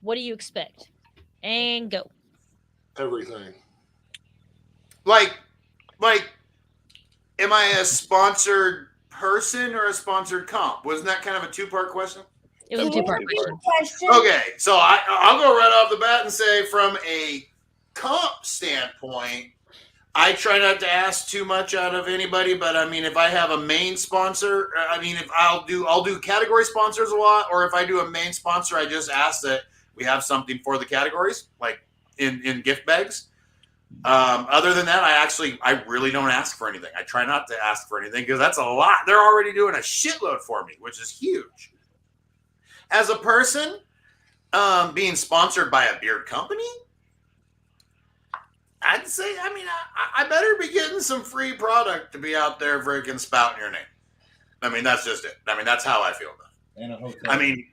What do you expect? And go. Everything. Like, am I a sponsored person or a sponsored comp? Wasn't that kind of a two-part question? It was a two-part question. Question. Okay, so I'll go right off the bat and say from a comp standpoint, I try not to ask too much out of anybody, but I mean, if I have a main sponsor, I mean, if I'll do category sponsors a lot, or if I do a main sponsor, I just ask that we have something for the categories, like in gift bags. Other than that, I really don't ask for anything. I try not to ask for anything because that's a lot. They're already doing a shitload for me, which is huge. As a person, being sponsored by a beard company, I'd say, I mean, I better be getting some free product to be out there freaking spouting your name. I mean, that's just it. I mean, that's how I feel about it. and a hotel. I mean,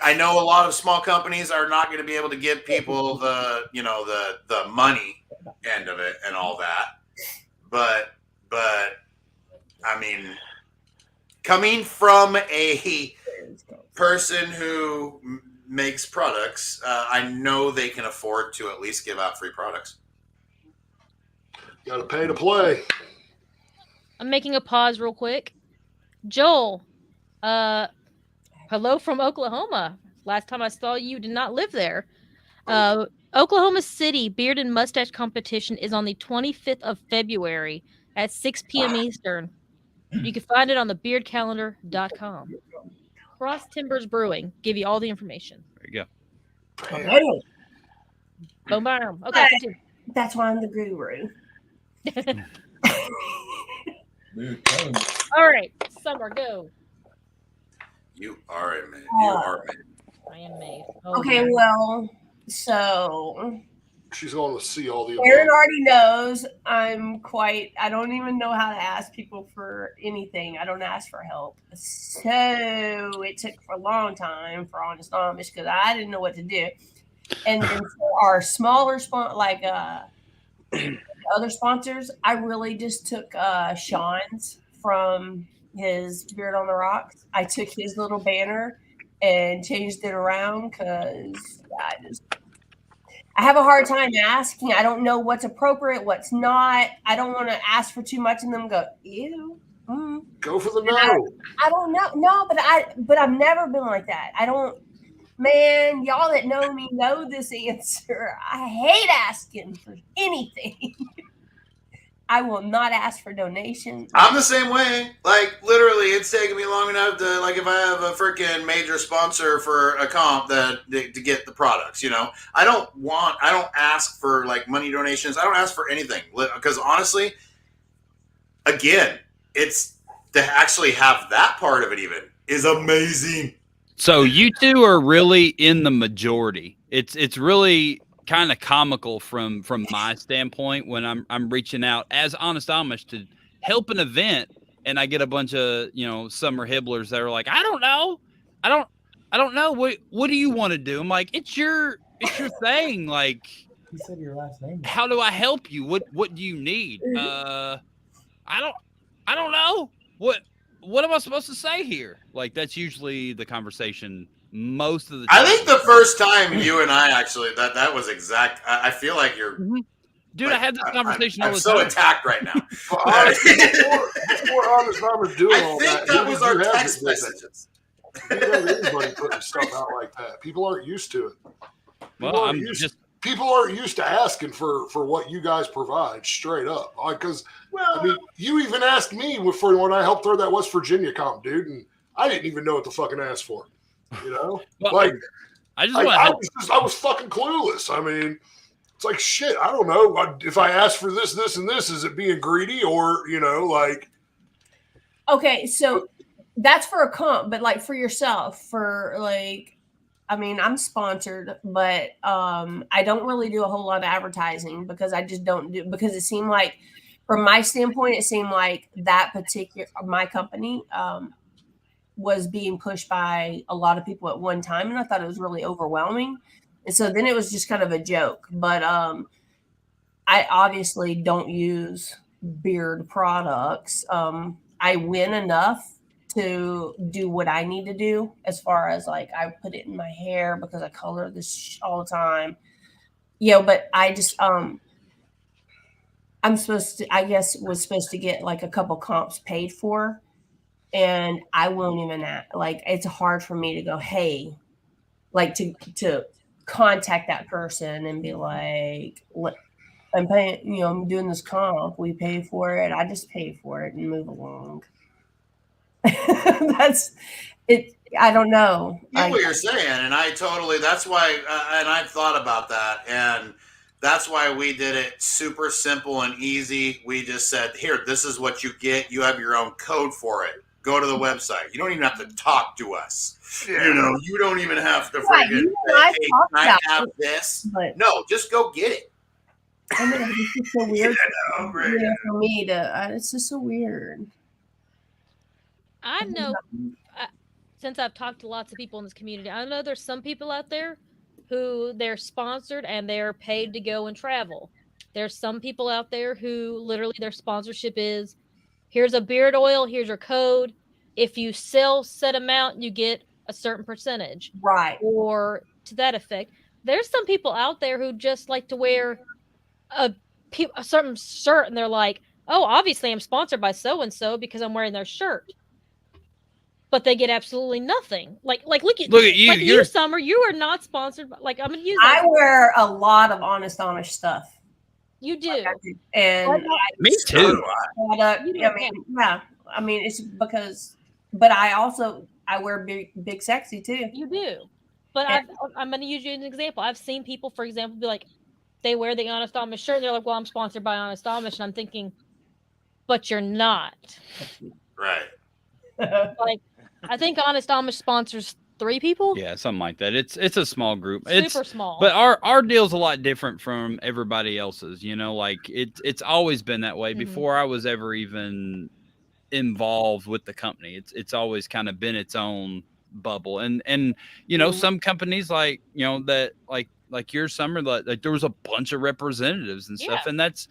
I know a lot of small companies are not going to be able to give people the money end of it and all that. But I mean, coming from a person who makes products, I know they can afford to at least give out free products. Got to pay to play. I'm making a pause real quick. Joel, hello from Oklahoma. Last time I saw you, did not live there. Oklahoma City Beard and Mustache Competition is on the 25th of February at 6 p.m. Eastern. You can find it on thebeardcalendar.com. Cross Timbers Brewing. Give you all the information. There you go. Boom, boom. Okay, continue. That's why I'm the guru. Dude, tell him. All right, Summer, go. You are a man. You are a man. I am made. Oh, Okay, dear. well, so She's going to see all the Aaron above. already knows I don't even know how to ask people for anything. I don't ask for help. So it took a long time for Honest Amish because I didn't know what to do. And then for our smaller other sponsors, I really just took Sean's from his Beard on the Rocks. I took his little banner and changed it around because I have a hard time asking. I don't know what's appropriate, what's not. I don't want to ask for too much and then go, ew. Go for the no. I don't know. No, but I've never been like that. I don't. Man, y'all that know me know this answer. I hate asking for anything. I will not ask for donations. I'm the same way. Like, literally, it's taken me long enough to, like, if I have a freaking major sponsor for a comp to get the products, you know? I don't ask for, like, money donations. I don't ask for anything. Because, honestly, again, it's to actually have that part of it even is amazing. So you two are really in the majority. It's really kind of comical from my standpoint when I'm reaching out as Honest Amish to help an event, and I get a bunch of Sommer Hibblers that are like, I don't know. What do you want to do? I'm like, it's your thing. Like, He said your last name. how do I help you? What do you need? I don't know. What am I supposed to say here? Like, that's usually the conversation most of the time. I think the first time you and I actually, that was exact. I feel like you're... Dude, like, I had this conversation I'm all the so time. attacked right now. Well, honestly, before Honest Amish doing I all think that, that who was did our you have text that did that? messages. You don't have anybody putting stuff out like that. People aren't used to it. People Well, aren't I'm used- just People aren't used to asking for what you guys provide straight up. Because I mean, you even asked me for when I helped throw that West Virginia comp, dude, and I didn't even know what to fucking ask for. You know, well, like I just want to. I was fucking clueless. I mean, it's like shit. I don't know if I ask for this, this, and this, is it being greedy or like? Okay, so that's for a comp, but like for yourself, for like, I mean, I'm sponsored, but I don't really do a whole lot of advertising because I just don't do, because it seemed like, from my standpoint, it seemed like that particular, my company was being pushed by a lot of people at one time. And I thought it was really overwhelming. And so then it was just kind of a joke. But I obviously don't use beard products. I win enough to do what I need to do, as far as like I put it in my hair because I color this all the time. But I just I'm supposed to, I guess, was supposed to get like a couple comps paid for, and I won't even act, like, it's hard for me to go, hey, like to contact that person and be like, what, I'm paying, I'm doing this comp, we pay for it, I just pay for it and move along. That's it. I don't know. I get what you're saying, and I totally. That's why, and I've thought about that, and that's why we did it super simple and easy. We just said, "Here, this is what you get. You have your own code for it. Go to the website. You don't even have to talk to us. Yeah. You don't even have to Right, freaking you and I say, hey, talked can I about have it, this? but No, just go get it." I know it's just so weird right. for me to. It's just so weird. I know, since I've talked to lots of people in this community, I know there's some people out there who they're sponsored and they're paid to go and travel. There's some people out there who literally their sponsorship is, here's a beard oil, here's your code. If you sell set amount, you get a certain percentage. Right. Or to that effect. There's some people out there who just like to wear a certain shirt and they're like, oh, obviously I'm sponsored by so and so because I'm wearing their shirt. But they get absolutely nothing. Like look at you. Like you, Summer. You are not sponsored. Like, I'm gonna use. I wear a lot of Honest Amish stuff. You do, and me too. I mean, it's because, but I wear big sexy too. You do, but I'm gonna use you as an example. I've seen people, for example, be like, they wear the Honest Amish shirt. And they're like, well, I'm sponsored by Honest Amish, and I'm thinking, but you're not. Right. Like, I think Honest Amish sponsors 3 people. Yeah, something like that. It's a small group. Super small. But our deal's a lot different from everybody else's. Like it's always been that way before I was ever even involved with the company. It's always kind of been its own bubble. And some companies like that like your Summer, like there was a bunch of representatives and stuff, and that's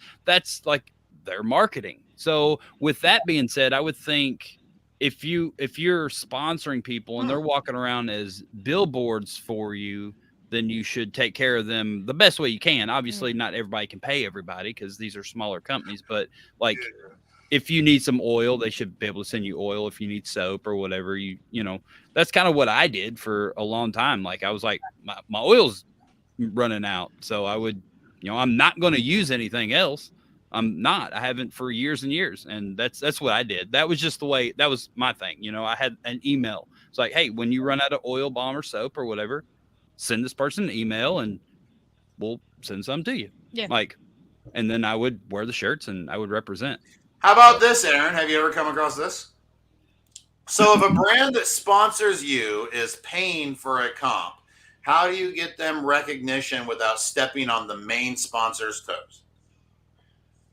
like their marketing. So with that being said, I would think if you're sponsoring people and they're walking around as billboards for you, then you should take care of them the best way you can. Obviously, not everybody can pay everybody because these are smaller companies, but like if you need some oil, they should be able to send you oil. If you need soap or whatever, that's kind of what I did for a long time. Like I was like, my oil's running out. So I would, I'm not going to use anything else. I'm not. I haven't for years and years. And that's what I did. That was just the way, that was my thing. I had an email. It's like, hey, when you run out of oil, balm, or soap or whatever, send this person an email and we'll send some to you. Yeah. And then I would wear the shirts and I would represent. How about this, Aaron? Have you ever come across this? So if a brand that sponsors you is paying for a comp, how do you get them recognition without stepping on the main sponsor's toes?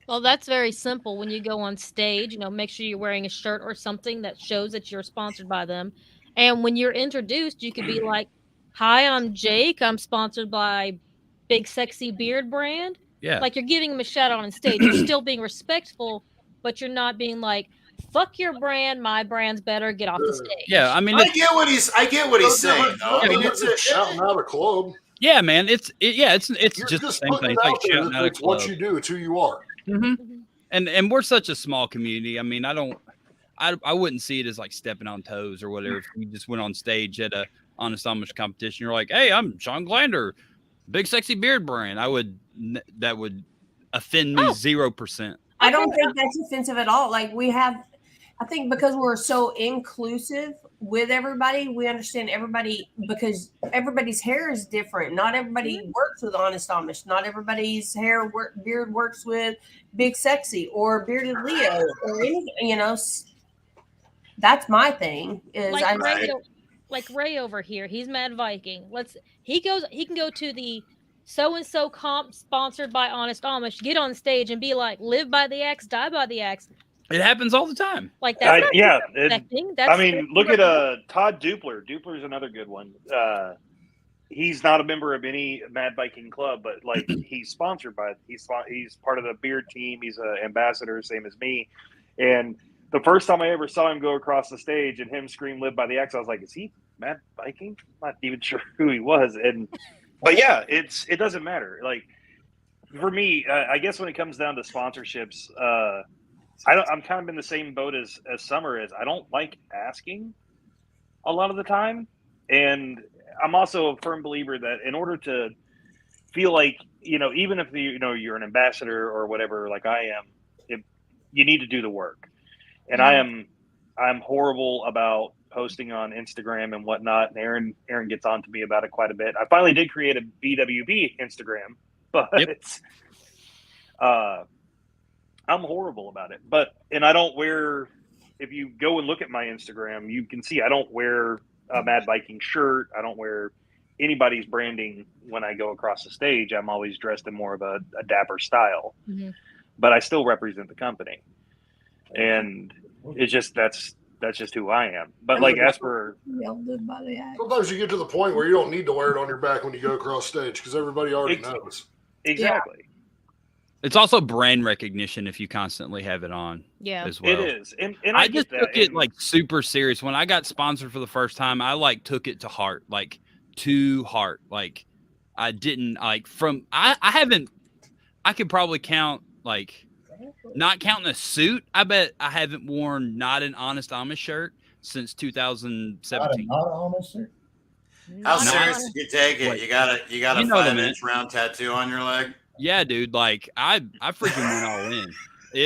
Well, that's very simple. When you go on stage, make sure you're wearing a shirt or something that shows that you're sponsored by them. And when you're introduced, you could be like, hi, I'm Jake. I'm sponsored by Big Sexy Beard Brand. Yeah. Like you're giving them a shout out on stage. You're still being respectful, but you're not being like, fuck your brand. My brand's better. Get off the stage. Yeah. I mean, I get what he's saying, though. I mean, it's shouting out a club. Yeah, man. It's You're just the same thing. It's like shouting out a it's club. what you do. It's who you are. Mm-hmm. And we're such a small community. I mean, I wouldn't see it as like stepping on toes or whatever. If you just went on stage at a Honest Amish competition, you're like, hey, I'm Sean Glander, Big Sexy Beard brand. That would offend me 0%. I don't think that's offensive at all. Like I think because we're so inclusive with everybody, we understand everybody because everybody's hair is different. Not everybody works with Honest Amish. Not everybody's beard works with Big Sexy or Bearded Leo or anything. That's my thing. Is like Ray over here. He's Mad Viking. He can go to the so and so comp sponsored by Honest Amish. Get on stage and be like, "Live by the axe, die by the axe." It happens all the time. Like that's not look at Todd Dupler. Dupler's another good one. He's not a member of any Mad Viking club, but like he's sponsored by. He's part of the beard team. He's an ambassador, same as me. And the first time I ever saw him go across the stage and him scream "Live by the Axe," I was like, "Is he Mad Viking?" I'm not even sure who he was. But yeah, it doesn't matter. Like for me, I guess when it comes down to sponsorships, I'm kind of in the same boat as Sommer is. I don't like asking a lot of the time, and I'm also a firm believer that in order to feel like even if you're an ambassador or whatever, like I am, you need to do the work. And I'm horrible about posting on Instagram and whatnot. And Aaron gets on to me about it quite a bit. I finally did create a BWB Instagram, but I'm horrible about it. And I don't wear. If you go and look at my Instagram, you can see I don't wear a Mad Viking shirt. I don't wear anybody's branding when I go across the stage. I'm always dressed in more of a dapper style, but I still represent the company. And it's just that's just who I am. But like as for sometimes you get to the point where you don't need to wear it on your back when you go across stage because everybody already knows. Exactly. It's also brand recognition if you constantly have it on. Yeah, as well. It is. And I just took it like super serious when I got sponsored for the first time. I like took it to heart, like to heart. Like I didn't like I haven't. I could probably count like. Not counting a suit, I bet I haven't worn not an Honest Amish shirt since 2017. Not an Amish shirt? How serious did you take it? You got a 5-inch round tattoo on your leg? Yeah, dude. Like I freaking went all in.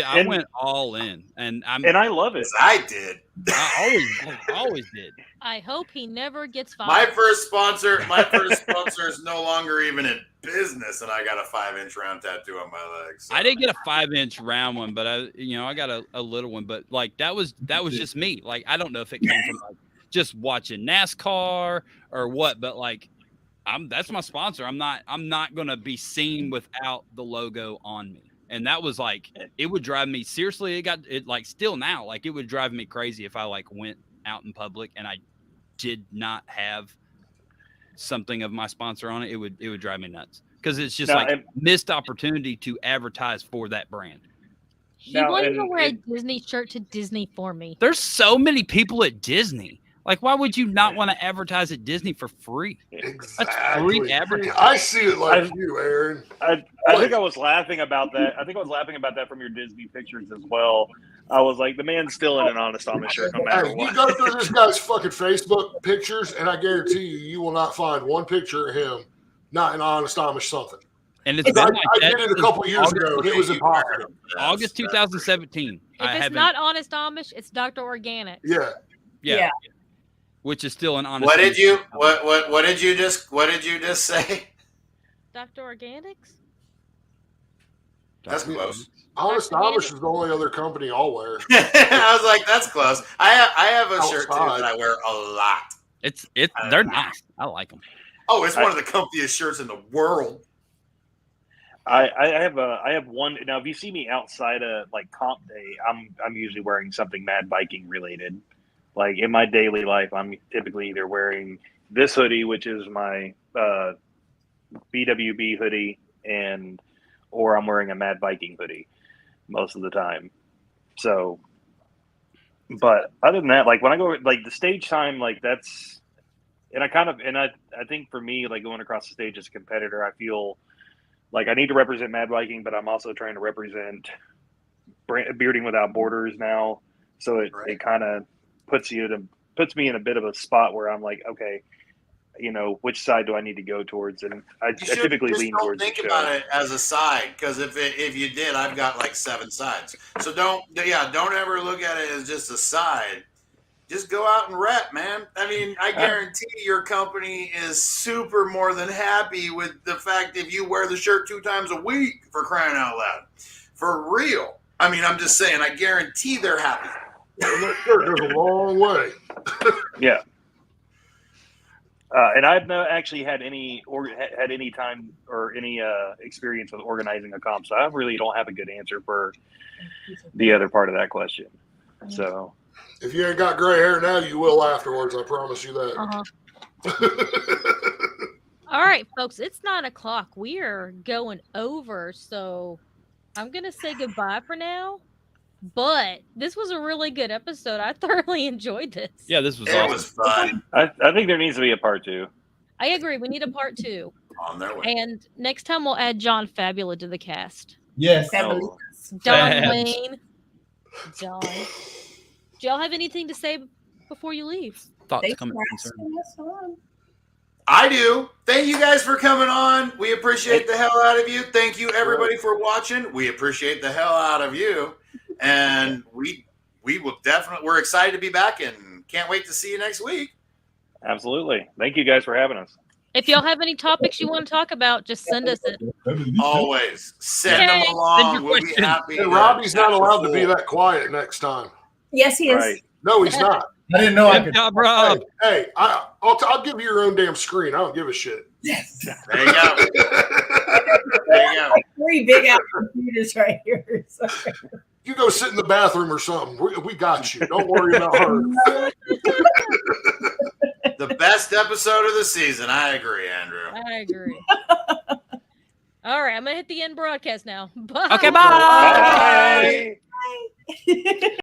I went all in, and I love it. I did. I always did. I hope he never gets fired. My first sponsor is no longer even in business, and I got a 5-inch round tattoo on my leg. So. I didn't get a 5-inch round one, but I got a little one. But like that was just me. Like I don't know if it came from like just watching NASCAR or what, but like that's my sponsor. I'm not gonna be seen without the logo on me. And that was like, it would drive me seriously. It like still now, like it would drive me crazy if I like went out in public and I did not have something of my sponsor on it. It would drive me nuts because it's just missed opportunity to advertise for that brand. He wanted to wear a Disney shirt to Disney for me. There's so many people at Disney. Like, why would you not want to advertise at Disney for free? Exactly. That's free advertising. I see it like you, Aaron. I think I was laughing about that. I think I was laughing about that from your Disney pictures as well. I was like, the man's still in an Honest Amish shirt no matter what. You go through this guy's fucking Facebook pictures, and I guarantee you will not find one picture of him not in Honest Amish something. And it's been I did it a couple years ago, and it was impossible. August 2017. If it's not Honest Amish, it's Dr. Organic. Yeah. Which is still an honest. What did you just say? Dr. Organics? That's close. Honest Amish is the only other company I'll wear. I was like, that's close. I have a shirt too that I wear a lot. They're nice. I like them. Oh, it's one of the comfiest shirts in the world. I have one now. If you see me outside of like comp day, I'm usually wearing something Mad Viking related. Like in my daily life, I'm typically either wearing this hoodie, which is my BWB hoodie, or I'm wearing a Mad Viking hoodie most of the time. So, but other than that, like when I go like the stage time, like that's, and I think for me, like going across the stage as a competitor, I feel like I need to represent Mad Viking, but I'm also trying to represent Bearding Without Borders now. So it kind of puts me in a bit of a spot where I'm like, okay, which side do I need to go towards? And I You should typically just lean don't towards think the show. about it as a side, because if you did, I've got like 7 sides. So don't ever look at it as just a side. Just go out and rep, man. I mean, I guarantee your company is super more than happy with the fact if you wear the shirt 2 times a week, for crying out loud. For real. I mean, I'm just saying, I guarantee they're happy. And that shirt goes a long way. Yeah. And I've not actually had any time or any experience with organizing a comp, so I really don't have a good answer for the other part of that question. So If you ain't got gray hair now, you will afterwards. I promise you that. All right, folks, it's 9:00. We are going over, so I'm gonna say goodbye for now. But this was a really good episode. I thoroughly enjoyed this. Yeah, this was It awesome. was fun. I think there needs to be a part 2. I agree. We need a part 2. On their way. And next time we'll add John Fabula to the cast. Yes. Oh. Don Fabs. Wayne. John. Do y'all have anything to say before you leave? Thoughts, Thanks comments, for concerns? asking us on. I do. Thank you guys for coming on. We appreciate the hell out of you. Thank you, everybody, for watching. We appreciate the hell out of you. And we will definitely, we're excited to be back and can't wait to see you next week. Absolutely. Thank you guys for having us. If y'all have any topics you want to talk about, just send us it. Always. Send them Yay. Send along. your We'll be questions. happy. Hey, to Robbie's not answer allowed to be full. that quiet next time. Yes, he is. Right. No, he's not. I didn't know I Good could. job, Rob. Hey, I'll give you your own damn screen. I don't give a shit. Yes. There you go. There you go. 3 big ass computers right here. So. You go sit in the bathroom or something. We got you. Don't worry about her. The best episode of the season. I agree, Andrew. I agree. All right, I'm going to hit the end broadcast now. Bye. Okay, bye. Bye.